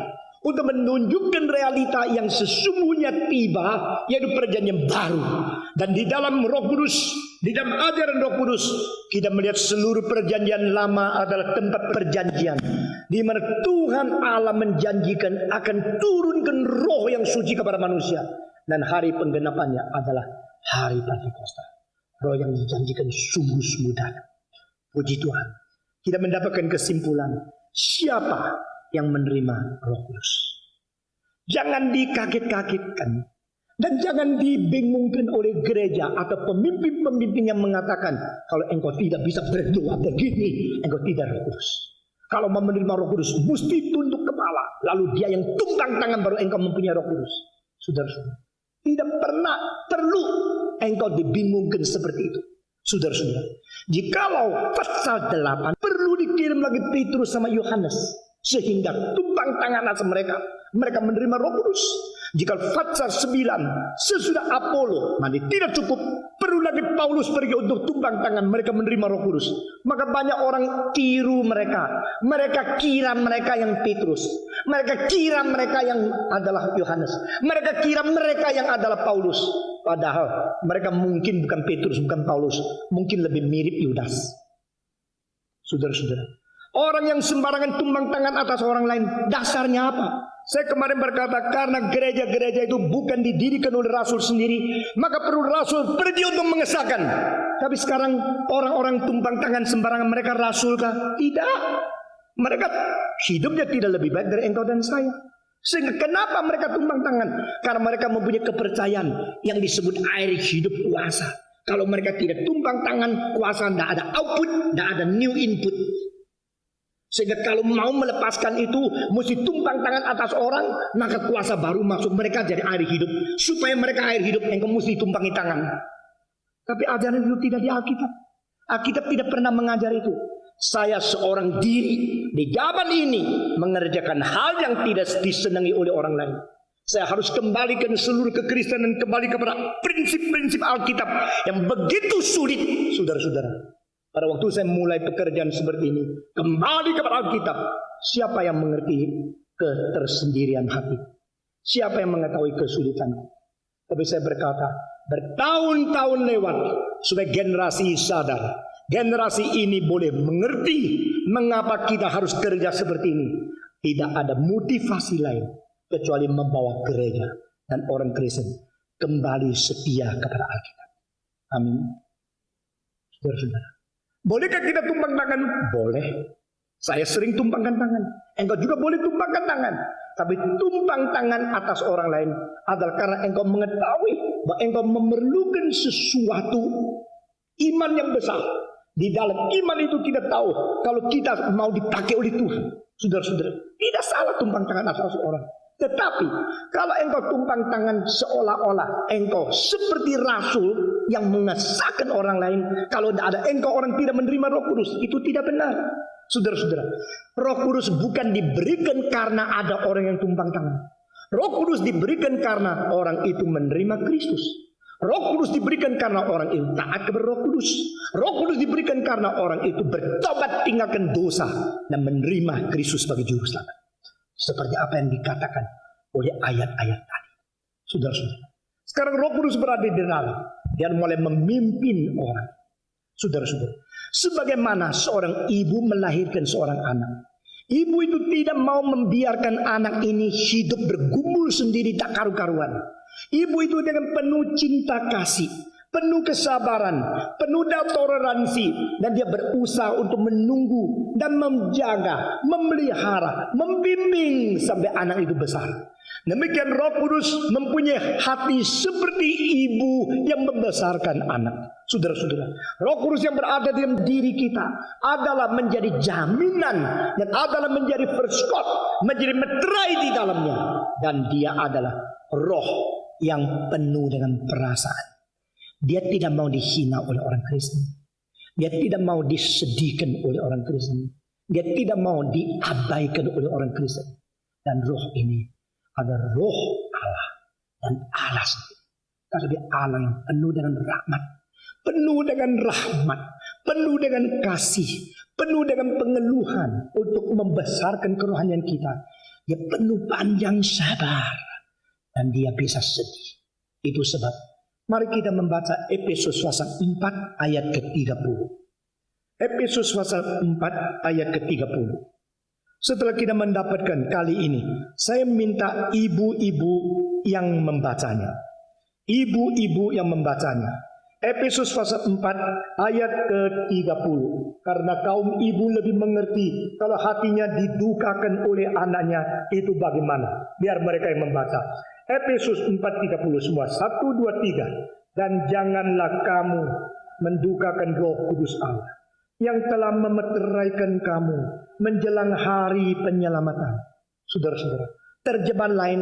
untuk menunjukkan realita yang sesungguhnya tiba, yaitu perjanjian baru. Dan di dalam Roh Kudus, di dalam ajaran Roh Kudus, kita melihat seluruh perjanjian lama adalah tempat perjanjian di mana Tuhan Allah menjanjikan akan turunkan roh yang suci kepada manusia. Dan hari penggenapannya adalah hari Pentakosta. Roh yang dijanjikan sungguh-sungguh datang. Puji Tuhan. Kita mendapatkan kesimpulan siapa yang menerima Roh Kudus. Jangan dikaget-kagetkan dan jangan dibingungkan oleh gereja atau pemimpin-pemimpin yang mengatakan kalau engkau tidak bisa berdoa begini, engkau tidak Roh Kudus. Kalau menerima Roh Kudus mesti tunduk kepala, lalu dia yang tunggang tangan baru engkau mempunyai Roh Kudus. Saudara-saudara, tidak pernah perlu engkau dibingungkan seperti itu. Saudara-saudara, jikalau pasal 8 perlu dikirim lagi Petrus sama Yohanes, sehingga tumpang tangan atas mereka menerima Roh Kudus. Jika pasal 9 sesudah Apollo mandi tidak cukup, perlu lagi Paulus pergi untuk tumpang tangan mereka menerima Roh Kudus. Maka banyak orang tiru mereka kira mereka yang Petrus, mereka kira mereka yang adalah Yohanes, mereka kira mereka yang adalah Paulus. Padahal mereka mungkin bukan Petrus, bukan Paulus, mungkin lebih mirip Yudas. Saudara-saudara, orang yang sembarangan tumpang tangan atas orang lain, dasarnya apa? Saya kemarin berkata, karena gereja-gereja itu bukan didirikan oleh rasul sendiri, maka perlu rasul pergi untuk mengesahkan. Tapi sekarang orang-orang tumpang tangan sembarangan, mereka rasul kah? Tidak. Mereka hidupnya tidak lebih baik dari engkau dan saya. Sehingga kenapa mereka tumpang tangan? Karena mereka mempunyai kepercayaan yang disebut air hidup kuasa. Kalau mereka tidak tumpang tangan, kuasa tidak ada output, tidak ada new input. Sehingga kalau mau melepaskan itu, mesti tumpang tangan atas orang, maka kuasa baru masuk. Mereka jadi air hidup. Supaya mereka air hidup, engkau mesti tumpangi tangan. Tapi ajaran itu tidak di Alkitab. Alkitab tidak pernah mengajar itu. Saya seorang diri di zaman ini mengerjakan hal yang tidak disenangi oleh orang lain. Saya harus kembalikan seluruh kekristenan kembali kepada prinsip-prinsip Alkitab yang begitu sulit, saudara-saudara. Pada waktu saya mulai pekerjaan seperti ini, kembali kepada Alkitab. Siapa yang mengerti ketersendirian hati? Siapa yang mengetahui kesulitanku? Tapi saya berkata, bertahun-tahun lewat, supaya generasi sadar. Generasi ini boleh mengerti mengapa kita harus kerja seperti ini. Tidak ada motivasi lain kecuali membawa gereja dan orang Kristen kembali setia kepada Alkitab. Amin. Saudara-saudara, bolehkah kita tumpang tangan? Boleh. Saya sering tumpangkan tangan. Engkau juga boleh tumpangkan tangan. Tapi tumpang tangan atas orang lain adalah karena engkau mengetahui bahwa engkau memerlukan sesuatu iman yang besar. Di dalam iman itu tidak tahu kalau kita mau dipakai oleh Tuhan. Saudara-saudara, tidak salah tumpang tangan atas orang. Tetapi kalau engkau tumpang tangan seolah-olah engkau seperti rasul yang mengesahkan orang lain, kalau tidak ada engkau orang tidak menerima Roh Kudus, itu tidak benar. Saudara-saudara, Roh Kudus bukan diberikan karena ada orang yang tumpang tangan. Roh Kudus diberikan karena orang itu menerima Kristus. Roh Kudus diberikan karena orang itu taat kepada Roh Kudus. Roh Kudus diberikan karena orang itu bertobat tinggalkan dosa dan menerima Kristus sebagai juru selamat. Seperti apa yang dikatakan oleh ayat-ayat tadi. Saudara-saudara, sekarang Roh Kudus berada di dalam. Dia mulai memimpin orang. Saudara-saudara, sebagaimana seorang ibu melahirkan seorang anak, ibu itu tidak mau membiarkan anak ini hidup bergumul sendiri tak karu-karuan. Ibu itu dengan penuh cinta kasih, penuh kesabaran, penuh toleransi, dan dia berusaha untuk menunggu dan menjaga, memelihara, membimbing sampai anak itu besar. Demikian Roh Kudus mempunyai hati seperti ibu yang membesarkan anak. Saudara-saudara, Roh Kudus yang berada di dalam diri kita adalah menjadi jaminan dan adalah menjadi perskot, menjadi meterai di dalamnya, dan dia adalah roh yang penuh dengan perasaan. Dia tidak mau dihina oleh orang Kristen. Dia tidak mau disedihkan oleh orang Kristen. Dia tidak mau diabaikan oleh orang Kristen. Dan roh ini adalah roh Allah dan Allah sendiri. Karena dia Allah yang penuh dengan rahmat, penuh dengan rahmat, penuh dengan kasih, penuh dengan pengeluhan untuk membesarkan kerohanian kita. Dia penuh panjang sabar. Dan dia bisa sedih. Itu sebab mari kita membaca Efesus pasal 4 ayat ke-30. Efesus pasal 4 ayat ke-30. Setelah kita mendapatkan kali ini, saya minta ibu-ibu yang membacanya. Ibu-ibu yang membacanya. Efesus pasal 4 ayat ke-30. Karena kaum ibu lebih mengerti kalau hatinya didukakan oleh anaknya, itu bagaimana. Biar mereka yang membaca. Efesus 4:30 semua. 1, 2, 3. Dan janganlah kamu mendukakan Roh Kudus Allah yang telah memeteraikan kamu menjelang hari penyelamatan. Saudara-saudara, Terjemahan lain,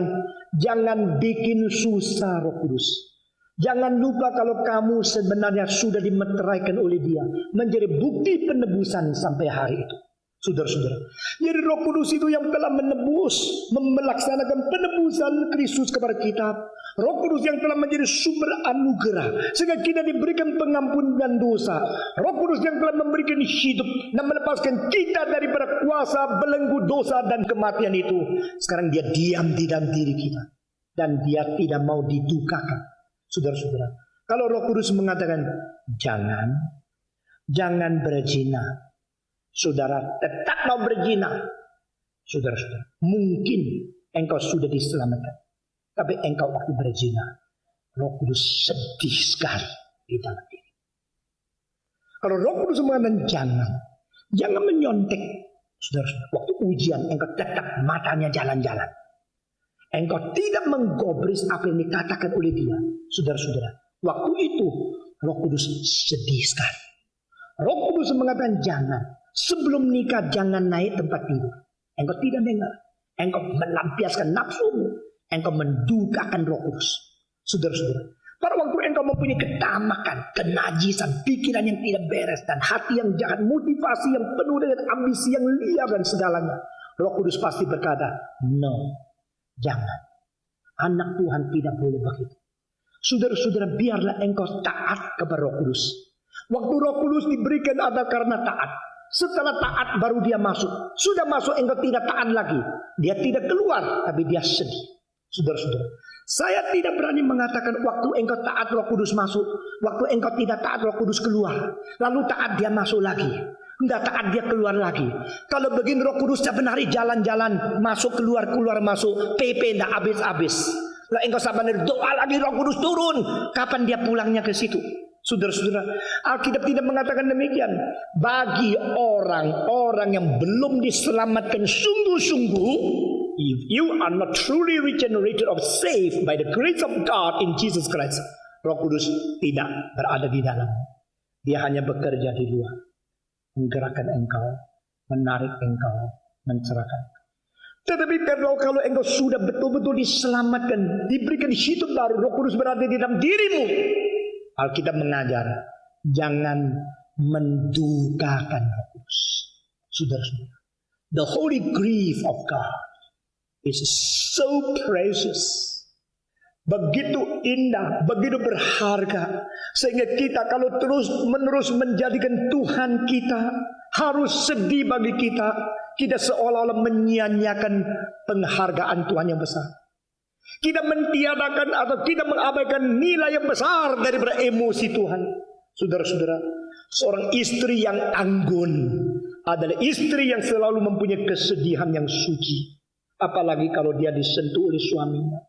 jangan bikin susah Roh Kudus. Jangan lupa kalau kamu sebenarnya sudah dimeteraikan oleh Dia, menjadi bukti penebusan sampai hari itu. Saudara-saudara, jadi Roh Kudus itu yang telah menebus, melaksanakan penebusan Kristus kepada kita. Roh Kudus yang telah menjadi sumber anugerah sehingga kita diberikan pengampunan dosa. Roh Kudus yang telah memberikan hidup dan melepaskan kita daripada kuasa belenggu dosa dan kematian itu. Sekarang Dia diam di dalam diri kita dan Dia tidak mau didukakan. Saudara-saudara, kalau Roh Kudus mengatakan jangan berzina, saudara tetap mau berzina, saudara-saudara, mungkin engkau sudah diselamatkan, tapi engkau waktu berzina, Roh Kudus sedih sekali di dalam diri. Kalau Roh Kudus mengatakan jangan menyontek, saudara-saudara, waktu ujian engkau tetap matanya jalan-jalan, engkau tidak menggobris apa yang dikatakan oleh Dia, saudara-saudara, waktu itu Roh Kudus sedih sekali. Roh Kudus mengatakan sebelum nikah jangan naik tempat tidur. Engkau tidak dengar. Engkau melampiaskan nafsumu. Engkau mendukakan Roh Kudus. Saudara-saudara, pada waktu engkau mempunyai ketamakan, kenajisan, pikiran yang tidak beres, dan hati yang jahat, motivasi yang penuh dengan ambisi yang liar dan segalanya, Roh Kudus pasti berkata, no, jangan. Anak Tuhan tidak boleh begitu. Saudara-saudara, biarlah engkau taat kepada Roh Kudus. Waktu Roh Kudus diberikan adalah karena taat. Setelah taat baru Dia masuk. Sudah masuk engkau tidak taat lagi. Dia tidak keluar, tapi dia sedih. Saudara-saudara, saya tidak berani mengatakan waktu engkau taat Roh Kudus masuk, waktu engkau tidak taat Roh Kudus keluar. Lalu taat dia masuk lagi. Enggak taat dia keluar lagi. Kalau begini Roh Kudus setiap hari jalan-jalan, masuk keluar masuk, PP enggak habis-habis. Lalu engkau sabar doa lagi Roh Kudus turun. Kapan dia pulangnya ke situ? Saudara-saudara, Alkitab tidak mengatakan demikian. Bagi orang-orang yang belum diselamatkan sungguh-sungguh, if you are not truly regenerated or saved by the grace of God in Jesus Christ, Roh Kudus tidak berada di dalam. Dia hanya bekerja di luar, menggerakkan engkau, menarik engkau, mencerahkan. Tetapi kalau engkau sudah betul-betul diselamatkan, diberikan hidup baru, Roh Kudus berada di dalam dirimu, Alkitab mengajar, jangan mendukakan Roh Kudus. Saudara-saudara, the holy grief of God is so precious, begitu indah, begitu berharga, sehingga kita kalau terus-menerus menjadikan Tuhan kita harus sedih bagi kita seolah-olah menyia-nyiakan penghargaan Tuhan yang besar. Kita mentiadakan atau kita mengabaikan nilai yang besar daripada emosi Tuhan. Saudara-saudara, seorang istri yang anggun adalah istri yang selalu mempunyai kesedihan yang suci. Apalagi kalau dia disentuh oleh suaminya.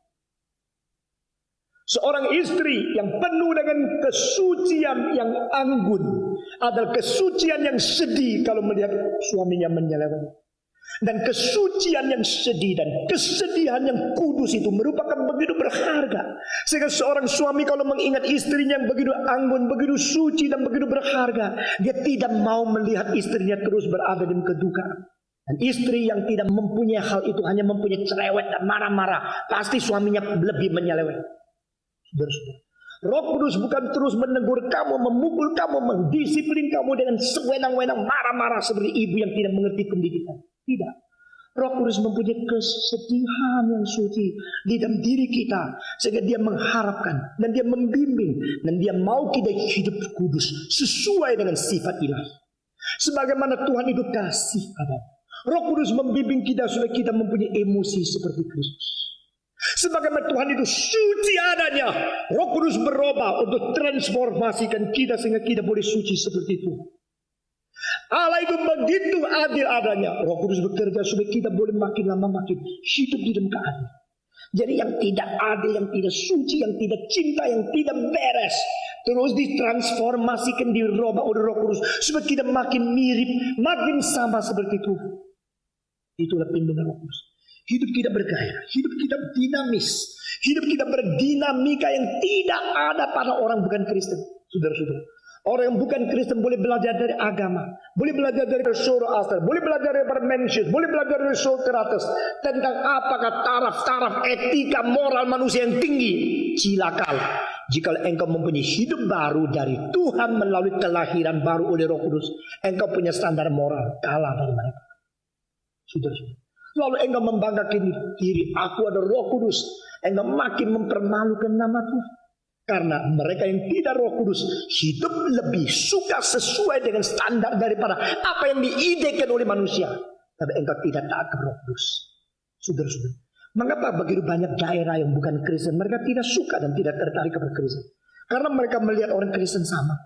Seorang istri yang penuh dengan kesucian yang anggun adalah kesucian yang sedih kalau melihat suaminya menyeleweng. Dan kesucian yang sedih dan kesedihan yang kudus itu merupakan begitu berharga. Sehingga seorang suami kalau mengingat istrinya yang begitu anggun, begitu suci dan begitu berharga, dia tidak mau melihat istrinya terus berada dalam kedukaan. Dan istri yang tidak mempunyai hal itu, hanya mempunyai cerewet dan marah-marah, pasti suaminya lebih menyeleweng. Saudara-saudara, Roh Kudus bukan terus menegur kamu, memukul kamu, mendisiplin kamu dengan sewenang-wenang, marah-marah seperti ibu yang tidak mengerti pendidikan. Tidak. Roh Kudus mempunyai kesedihan yang suci di dalam diri kita, sehingga Dia mengharapkan dan Dia membimbing dan Dia mau kita hidup kudus sesuai dengan sifat ilahi. Sebagaimana Tuhan itu kasih adanya. Roh Kudus membimbing kita supaya kita mempunyai emosi seperti Kristus. Sebagaimana Tuhan itu suci adanya, Roh Kudus berubah untuk transformasikan kita sehingga kita boleh suci seperti itu. Allah itu begitu adil adanya. Roh Kudus bekerja supaya kita boleh makin lama makin hidup di dalam keadilan. Jadi yang tidak adil, yang tidak suci, yang tidak cinta, yang tidak beres, terus ditransformasikan, dirubah oleh Roh Kudus supaya kita makin mirip, makin sama seperti itu. Itulah pimpinan Roh Kudus. Hidup kita bergairah, hidup kita dinamis, hidup kita berdinamika yang tidak ada pada orang bukan Kristen. Saudara-saudara, Orang yang bukan Kristen boleh belajar dari agama, boleh belajar dari Zoroaster, boleh belajar dari Parmenides, boleh belajar dari Socrates tentang apakah taraf-taraf etika moral manusia yang tinggi. Cilakalah jika engkau mempunyai hidup baru dari Tuhan melalui kelahiran baru oleh Roh Kudus, engkau punya standar moral kalah dari mereka. Saudara-saudara, lalu engkau membanggakan diri, aku ada Roh Kudus, engkau makin mempermalukan nama Tuhan. Karena mereka yang tidak Roh Kudus hidup lebih suka sesuai dengan standar daripada apa yang diidekan oleh manusia. Tapi engkau tidak taat kepada Roh Kudus. Saudara-saudara, mengapa begitu banyak daerah yang bukan Kristen mereka tidak suka dan tidak tertarik kepada Kristen? Karena mereka melihat orang Kristen sama.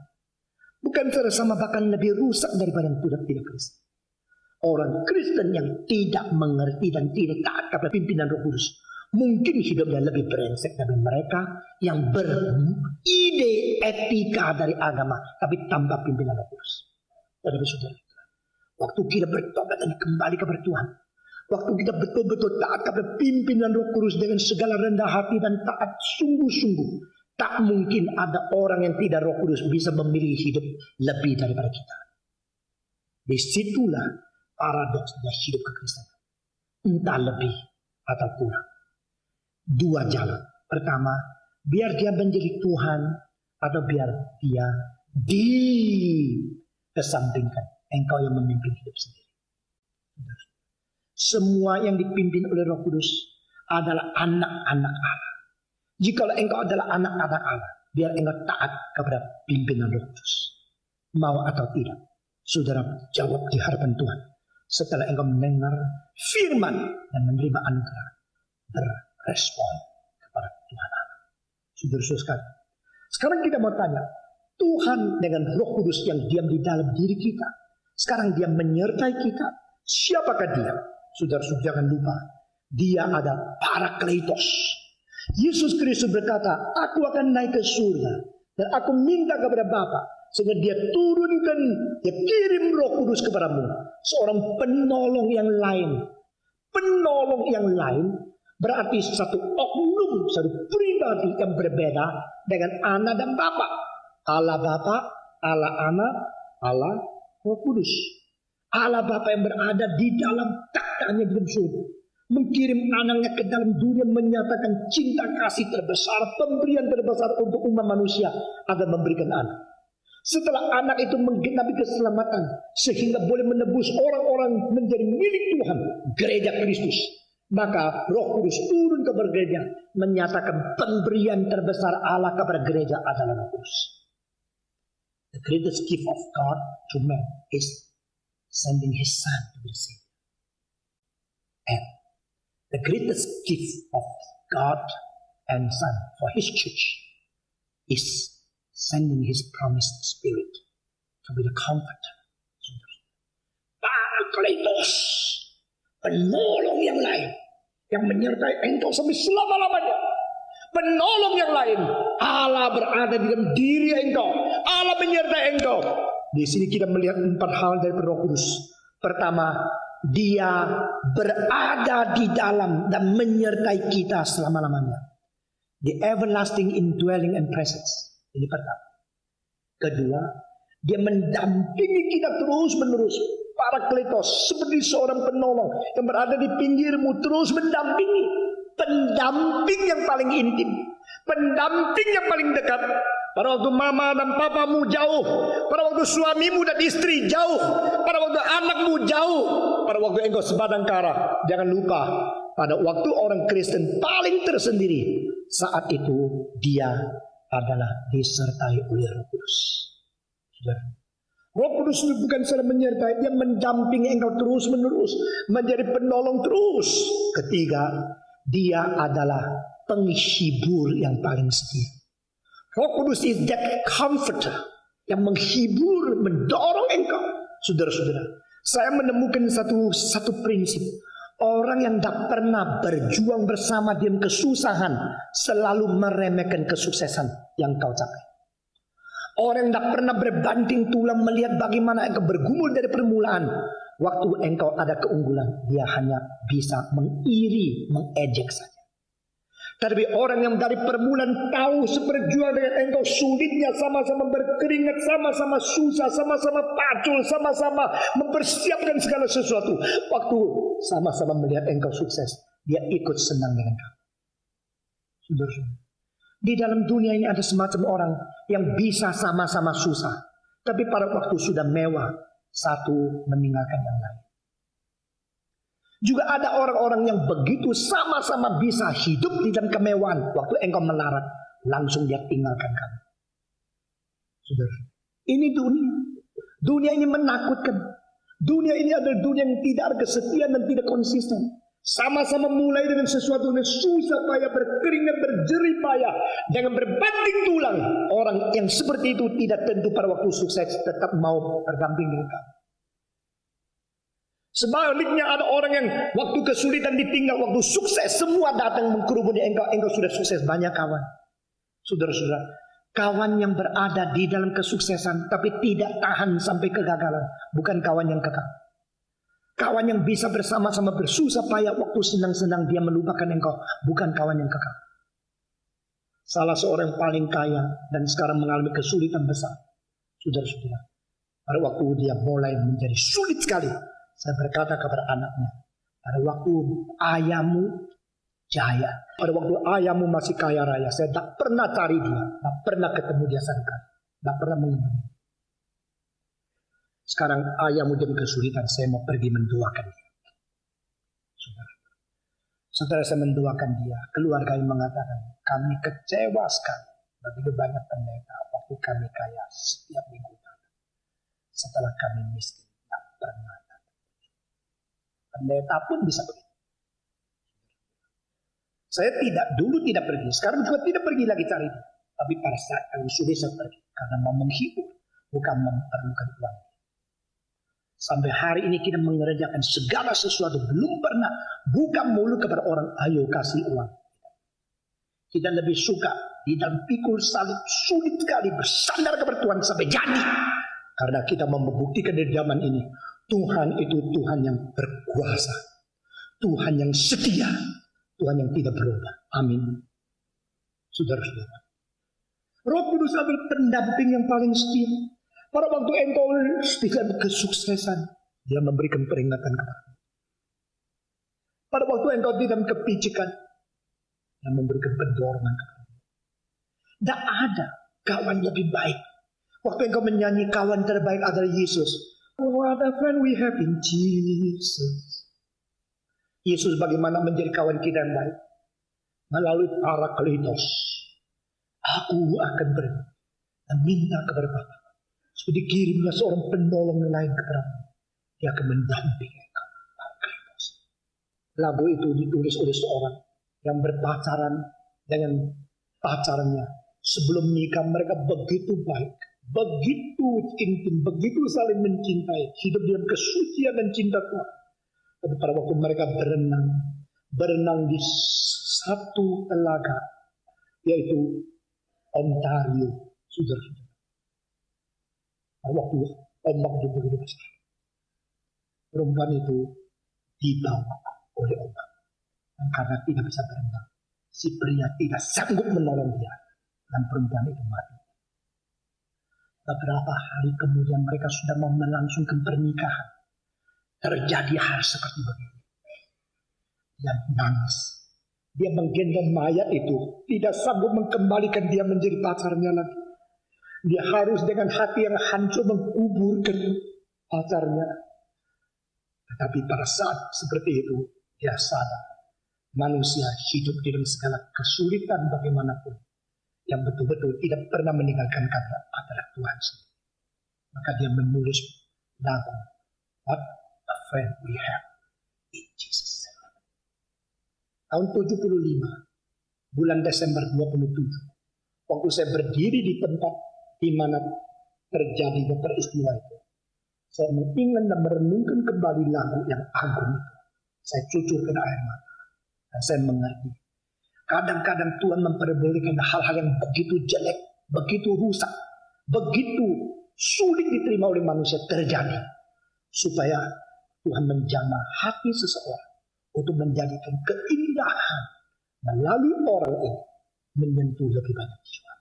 Bukan sama, bahkan lebih rusak daripada yang tidak Kristen. Orang Kristen yang tidak mengerti dan tidak taat kepada pimpinan Roh Kudus mungkin hidupnya lebih brengsek dari mereka yang beride etika dari agama tapi tanpa pimpinan Roh Kudus. Saudara-saudara, waktu kita bertobat dan kembali kepada Tuhan, waktu kita betul-betul taat kepada pimpinan Roh Kudus dengan segala rendah hati dan taat sungguh-sungguh, tak mungkin ada orang yang tidak Roh Kudus bisa memilih hidup lebih daripada kita. Disitulah paradoksnya hidup kekristenan, entah lebih atau kurang. Dua jalan. Pertama, biar dia menjadi Tuhan atau biar dia dikesampingkan. Engkau yang memimpin hidup sendiri. Semua yang dipimpin oleh Roh Kudus adalah anak-anak Allah. Jikalau engkau adalah anak-anak Allah, biar engkau taat kepada pimpinan Roh Kudus. Mau atau tidak, saudara jawab di hadapan Tuhan. Setelah engkau mendengar firman dan menerima anugerah, respon kepada Tuhan Allah. Saudara-saudara sekalian, sekarang kita mau tanya, Tuhan dengan Roh Kudus yang diam di dalam diri kita, sekarang dia menyertai kita. Siapakah dia? Saudara-saudara jangan lupa, dia adalah Parakletos. Yesus Kristus berkata, aku akan naik ke surga dan aku minta kepada Bapa sehingga dia turunkan, dia kirim Roh Kudus kepadamu, seorang penolong yang lain. Penolong yang lain berarti satu oknum, satu pribadi yang berbeda dengan Anak dan Bapa. Allah Bapa, Allah Anak, Allah Roh Kudus. Allah Bapa yang berada di dalam tahtanya di dalam surga, mengirim anaknya ke dalam dunia, menyatakan cinta kasih terbesar, pemberian terbesar untuk umat manusia agar memberikan anak. Setelah anak itu menggenapi keselamatan sehingga boleh menebus orang-orang menjadi milik Tuhan, gereja Kristus, maka Roh Kudus turun kepada gereja, menyatakan pemberian terbesar Allah kepada gereja adalah Roh Kudus. The greatest gift of God to man is sending His Son to be saved. And the greatest gift of God and Son for His church is sending His promised Spirit to be the comforter. Parakletos, penolong yang lain yang menyertai engkau sampai selama-lamanya. Penolong yang lain, Allah berada di dalam diri engkau, Allah menyertai engkau. Di sini kita melihat 4 hal dari Roh Kudus. Pertama, dia berada di dalam dan menyertai kita selama-lamanya. The everlasting indwelling and presence. Ini pertama. Kedua, dia mendampingi kita terus-menerus. Parakletos, seperti seorang penolong yang berada di pinggirmu, terus mendampingi. Pendamping yang paling intim, pendamping yang paling dekat. Pada waktu mama dan papamu jauh, pada waktu suamimu dan istri jauh, pada waktu anakmu jauh, pada waktu engkau sebatang kara. Jangan lupa, pada waktu orang Kristen paling tersendiri, saat itu dia adalah disertai oleh Roh Kudus. Roh Kudus itu bukan saja menyertai, dia mendampingi engkau terus menerus, menjadi penolong terus. Ketiga, dia adalah penghibur yang paling setia. Roh Kudus is that comforter yang menghibur, mendorong engkau. Saudara-saudara, saya menemukan satu prinsip. Orang yang tak pernah berjuang bersama dalam kesusahan selalu meremehkan kesuksesan yang kau capai. Orang yang tak pernah berbanding tulang melihat bagaimana engkau bergumul dari permulaan. Waktu engkau ada keunggulan, dia hanya bisa mengiri, mengejek saja. Tetapi orang yang dari permulaan tahu seperjuang dengan engkau sulitnya, sama-sama berkeringat, sama-sama susah, sama-sama pacul, sama-sama mempersiapkan segala sesuatu. Waktu sama-sama melihat engkau sukses, dia ikut senang dengan kamu. Saudara, di dalam dunia ini ada semacam orang yang bisa sama-sama susah, tapi pada waktu sudah mewah, satu meninggalkan yang lain. Juga ada orang-orang yang begitu sama-sama bisa hidup di dalam kemewahan. Waktu engkau melarat, langsung dia tinggalkan kamu. Saudara, ini dunia. Dunia ini menakutkan. Dunia ini adalah dunia yang tidak ada kesetiaan dan tidak konsisten. Sama-sama mulai dengan sesuatu yang susah payah, berkeringat, berjerih payah, dengan berbanting tulang. Orang yang seperti itu tidak tentu pada waktu sukses tetap mau berdamping dengan kamu. Sebaliknya ada orang yang waktu kesulitan ditinggal, waktu sukses semua datang mengkerumuni engkau. Engkau sudah sukses, banyak kawan. Saudara-saudara, kawan yang berada di dalam kesuksesan tapi tidak tahan sampai kegagalan, bukan kawan yang kekal. Kawan yang bisa bersama-sama bersusah payah, waktu senang-senang dia melupakan engkau, bukan kawan yang kekal. Salah seorang yang paling kaya dan sekarang mengalami kesulitan besar, saudara-saudara, pada waktu dia mulai menjadi sulit sekali, saya berkata kepada anaknya, pada waktu ayahmu jaya, pada waktu ayahmu masih kaya raya, saya tak pernah cari dia, tak pernah ketemu dia sekali, tak pernah menghubungi. Sekarang ayahmu dalam kesulitan, saya mau pergi mendoakan dia. Saudara, saya mendoakan dia. Keluarga yang mengatakan, kami kecewa sekali. Begitu banyak pendeta, waktu kami kaya setiap minggu. Setelah kami miskin, tak pernah. Pendeta pun bisa begitu. Saya dulu tidak pergi, sekarang juga tidak pergi lagi cari dia. Tapi pada saat kami sudah saya pergi, karena mau menghibur, bukan memerlukan uang. Sampai hari ini kita mengerjakan segala sesuatu, belum pernah buka mulut kepada orang, ayo kasih uang. Kita lebih suka di dalam pikul salib, sulit sekali bersandar kepada Tuhan sampai jadi. Karena kita mau membuktikan di zaman ini, Tuhan itu Tuhan yang berkuasa, Tuhan yang setia, Tuhan yang tidak berubah. Amin. Saudara-saudara, Roh Kudus adalah pendamping yang paling setia. Pada waktu engkau dalam kesuksesan, dia memberikan peringatan kepadamu. Pada waktu engkau dalam kepicikan, dia memberikan pendorongan kepadamu. Tidak ada kawan lebih baik. Waktu engkau menyanyi kawan terbaik adalah Yesus. What a friend we have in Jesus. Yesus bagaimana menjadi kawan kita yang baik? Melalui Parakletos. Aku akan pergi dan minta kepada Bapa. So dikirimlah seorang penolong lain kepadamu. Dia akan mendampingi engkau. Parakletos. Lagu itu ditulis oleh seorang yang berpacaran dengan pacarnya. Sebelum nikah mereka begitu baik. Begitu intim, begitu saling mencintai, hidup dalam kesucian dan cinta Tuhan. Tapi pada waktu mereka berenang di satu telaga, yaitu Ontario, saudara-saudara. Pada waktu ombak itu begitu besar, perempuan itu dibawa oleh ombak. Dan karena tidak bisa berenang, si pria tidak sanggup menolong dia, dan perempuan itu mati. Beberapa hari kemudian mereka sudah mau melangsungkan pernikahan. Terjadi hal seperti begini. Dia nangis. Dia menggendong mayat itu. Tidak sanggup mengembalikan dia menjadi pacarnya lagi. Dia harus dengan hati yang hancur menguburkan pacarnya. Tetapi pada saat seperti itu, dia sadar. Manusia hidup dalam segala kesulitan bagaimanapun. Yang betul-betul tidak pernah meninggalkan kata adalah Tuhan sendiri. Maka dia menulis lagu What a Friend We Have in Jesus. Tahun 75, bulan Desember 27, waktu saya berdiri di tempat di mana terjadi peristiwa itu, saya mengingat dan merenungkan kembali lagu yang agung itu. Saya cucurkan air mata dan saya mengerti. Kadang-kadang Tuhan memperbolehkan hal-hal yang begitu jelek, begitu rusak, begitu sulit diterima oleh manusia terjadi. Supaya Tuhan menjamah hati seseorang untuk menjadikan keindahan melalui orang ini menyentuh lebih banyak jiwa.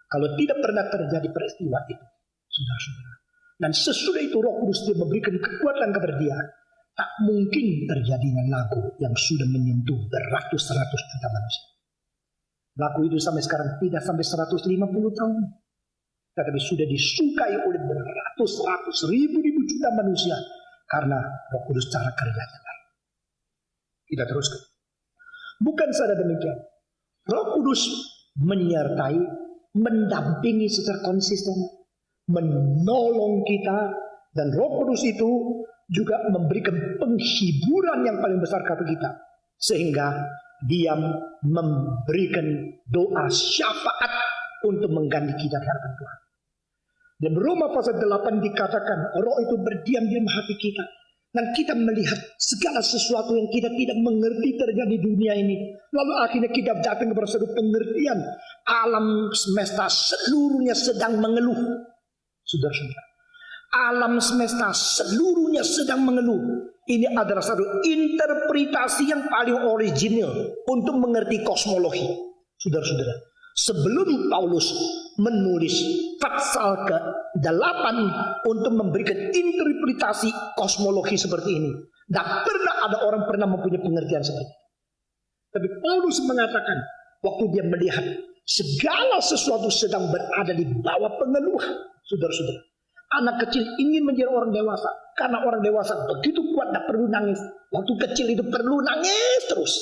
Kalau tidak pernah terjadi peristiwa itu, saudara-saudara, dan sesudah itu Roh Kudus dia memberikan kekuatan kepada dia, tak mungkin terjadinya lagu yang sudah menyentuh beratus-ratus juta manusia. Lagu itu sampai sekarang tidak sampai 150 tahun. Tetapi sudah disukai oleh beratus-ratus ribu-ribu juta manusia. Karena Roh Kudus cara kerjanya lain. Kita teruskan. Bukan saja demikian. Roh Kudus menyertai, mendampingi secara konsisten, menolong kita. Dan Roh Kudus itu juga memberikan penghiburan yang paling besar kepada kita. Sehingga dia memberikan doa syafaat untuk mengganti kita di hadapan Tuhan. Dan Roma pasal 8 dikatakan Roh itu berdiam di hati kita. Dan kita melihat segala sesuatu yang kita tidak mengerti terjadi di dunia ini. Lalu akhirnya kita datang kepada satu pengertian. Alam semesta seluruhnya sedang mengeluh. Saudara-saudara, alam semesta seluruhnya sedang mengeluh. Ini adalah satu interpretasi yang paling original untuk mengerti kosmologi. Saudara-saudara, sebelum Paulus menulis pasal ke-8 untuk memberikan interpretasi kosmologi seperti ini, tidak pernah ada orang pernah mempunyai pengertian seperti itu. Tapi Paulus mengatakan, waktu dia melihat segala sesuatu sedang berada di bawah pengeluhan, saudara-saudara, anak kecil ingin menjadi orang dewasa, karena orang dewasa begitu kuat tidak perlu nangis. Waktu kecil itu perlu nangis terus.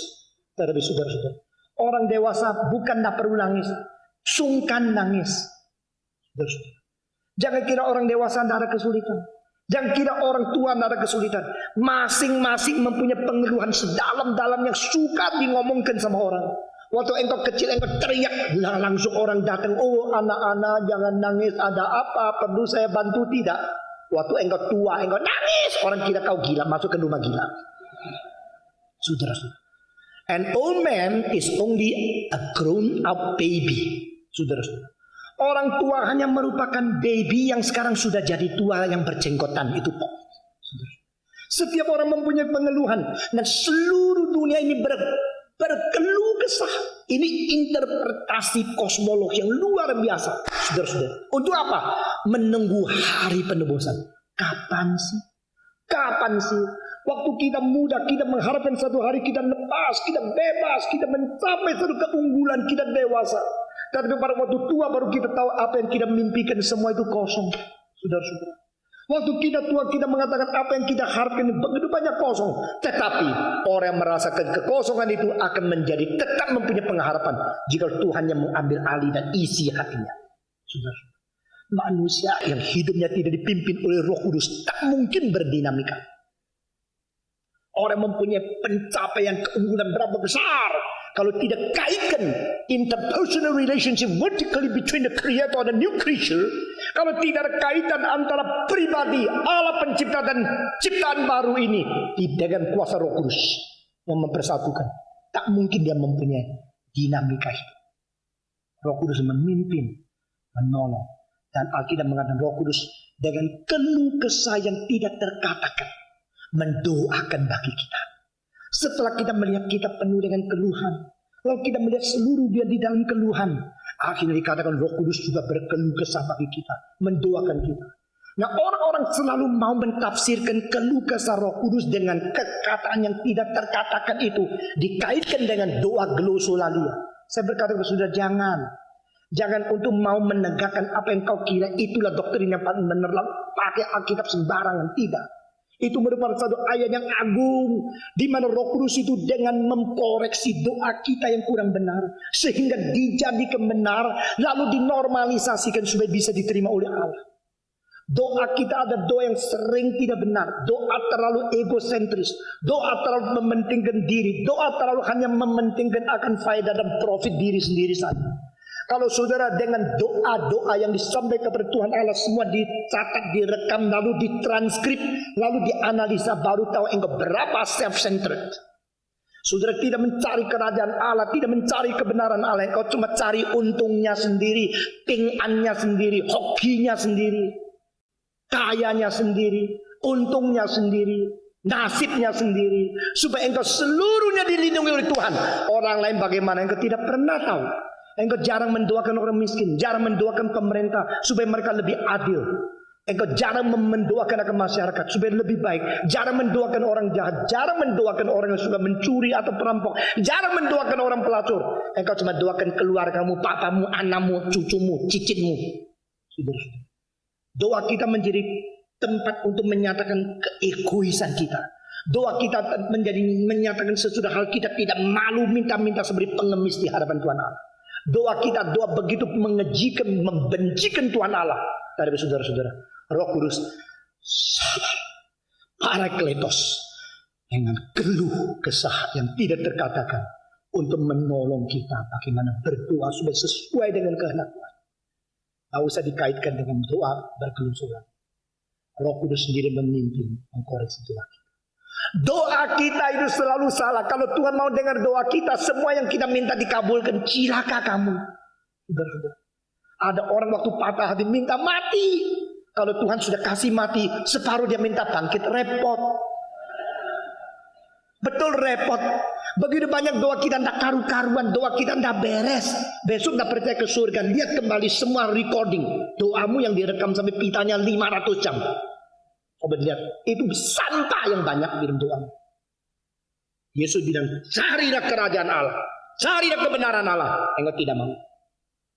Tapi saudara-saudara, orang dewasa bukan tidak perlu nangis, sungkan nangis. Saudara-saudara, jangan kira orang dewasa tidak ada kesulitan. Jangan kira orang tua tidak ada kesulitan. Masing-masing mempunyai pengeluhan sedalam-dalam yang suka ngomongkan sama orang. Waktu engkau kecil engkau teriak, langsung orang datang, oh anak-anak jangan nangis, ada apa, perlu saya bantu tidak? Waktu engkau tua engkau nangis, orang kira kau gila, masuk ke rumah gila. Saudara-saudara, an old man is only a grown up baby. Saudara-saudara, orang tua hanya merupakan baby yang sekarang sudah jadi tua yang berjenggotan, itu kok. Setiap orang mempunyai pengeluhan dan seluruh dunia ini berkeluh kesah. Ini interpretasi kosmologi yang luar biasa, saudara-saudara. Untuk apa? Menunggu hari penebusan. Kapan sih? Kapan sih? Waktu kita muda, kita mengharapkan satu hari kita lepas, kita bebas, kita mencapai satu keunggulan, kita dewasa. Tapi pada waktu tua baru kita tahu apa yang kita mimpikan, semua itu kosong, saudara-saudara. Waktu kita tua, kita mengatakan apa yang kita harapkan begitu banyak kosong. Tetapi orang yang merasakan kekosongan itu akan menjadi tetap mempunyai pengharapan jika Tuhan yang mengambil alih dan isi hatinya. Saudara, manusia yang hidupnya tidak dipimpin oleh Roh Kudus tak mungkin berdinamika. Orang mempunyai pencapaian keunggulan berapa besar kalau tidak kaitkan interpersonal relationship vertically between the creator and the new creature, kalau tidak ada kaitan antara pribadi Allah pencipta dan ciptaan baru ini dengan kuasa Roh Kudus yang mempersatukan, tak mungkin dia mempunyai dinamika hidup. Roh Kudus memimpin, menolong, dan Alkitab mengatakan Roh Kudus dengan keluh kesah yang tidak terkatakan mendoakan bagi kita. Setelah kita melihat kita penuh dengan keluhan, lalu kita melihat seluruh dia di dalam keluhan, akhirnya dikatakan Roh Kudus juga berkeluh kesah bagi kita, mendoakan kita. Nah, orang-orang selalu mau mentafsirkan keluh kesah Roh Kudus dengan kekataan yang tidak terkatakan itu, dikaitkan dengan doa glosolalia. Saya berkata kepada saudara, jangan untuk mau menegakkan apa yang kau kira itulah doktrin yang paling benar, lalu pakai Alkitab sembarangan. Tidak. Itu merupakan satu ayat yang agung, di mana Roh Kudus itu dengan mengkoreksi doa kita yang kurang benar, sehingga dijadikan benar, lalu dinormalisasikan supaya bisa diterima oleh Allah. Doa kita ada doa yang sering tidak benar, doa terlalu egosentris, doa terlalu mementingkan diri, doa terlalu hanya mementingkan akan faedah dan profit diri sendiri saja. Kalau saudara dengan doa-doa yang disampaikan kepada Tuhan Allah semua dicatat, direkam, lalu ditranskrip, lalu dianalisa, baru tahu engkau berapa self-centered. Saudara tidak mencari kerajaan Allah, tidak mencari kebenaran Allah, engkau cuma cari untungnya sendiri, pingannya sendiri, hokinya sendiri, kayanya sendiri, untungnya sendiri. nasibnya sendiri, supaya engkau seluruhnya dilindungi oleh Tuhan. Orang lain bagaimana engkau tidak pernah tahu. Engkau jarang mendoakan orang miskin, jarang mendoakan pemerintah supaya mereka lebih adil. Engkau jarang mendoakan akan masyarakat supaya lebih baik. Jarang mendoakan orang jahat, jarang mendoakan orang yang suka mencuri atau perampok, jarang mendoakan orang pelacur. Engkau cuma doakan keluargamu, papamu, anakmu, cucumu, cicitmu. Saudara-saudara, doa kita menjadi tempat untuk menyatakan keegoisan kita. Doa kita menjadi menyatakan sesudah hal kita tidak malu minta-minta sebagai pengemis di hadapan Tuhan Allah. Doa kita, doa begitu mengejikan, membencikan Tuhan Allah. Dari saudara-saudara, Roh Kudus Parakletos dengan keluh kesah yang tidak terkatakan untuk menolong kita bagaimana berdoa supaya sesuai dengan kehendak Tuhan. Tak usah dikaitkan dengan doa berkeluh kesah. Roh Kudus sendiri memimpin mengkoreksi doa kita. Doa kita itu selalu salah. Kalau Tuhan mau dengar doa kita, semua yang kita minta dikabulkan, cilaka kamu. Saudara-saudara, ada orang waktu patah hati minta mati. Kalau Tuhan sudah kasih mati, separuh dia minta bangkit, repot. Betul repot. Begitu banyak doa kita tidak karu-karuan, doa kita tidak beres. Besok tidak percaya ke surga, lihat kembali semua recording. Doamu yang direkam sampai pitanya 500 jam. Coba lihat, itu sampah yang banyak di dalam doamu. Yesus bilang, carilah kerajaan Allah, carilah kebenaran Allah. Engkau tidak mau.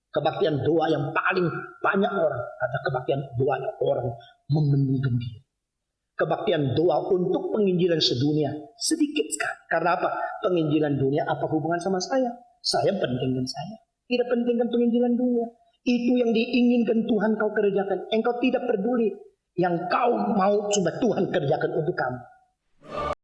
Kebaktian doa yang paling banyak orang adalah kebaktian doa orang mementingkan dia. Kebaktian doa untuk penginjilan sedunia sedikit sekali. Karena apa? Penginjilan dunia apa hubungan sama saya? Saya pentingkan saya. Tidak pentingkan penginjilan dunia. Itu yang diinginkan Tuhan kau kerjakan. Engkau tidak peduli. Yang kau mau coba Tuhan kerjakan untuk kamu.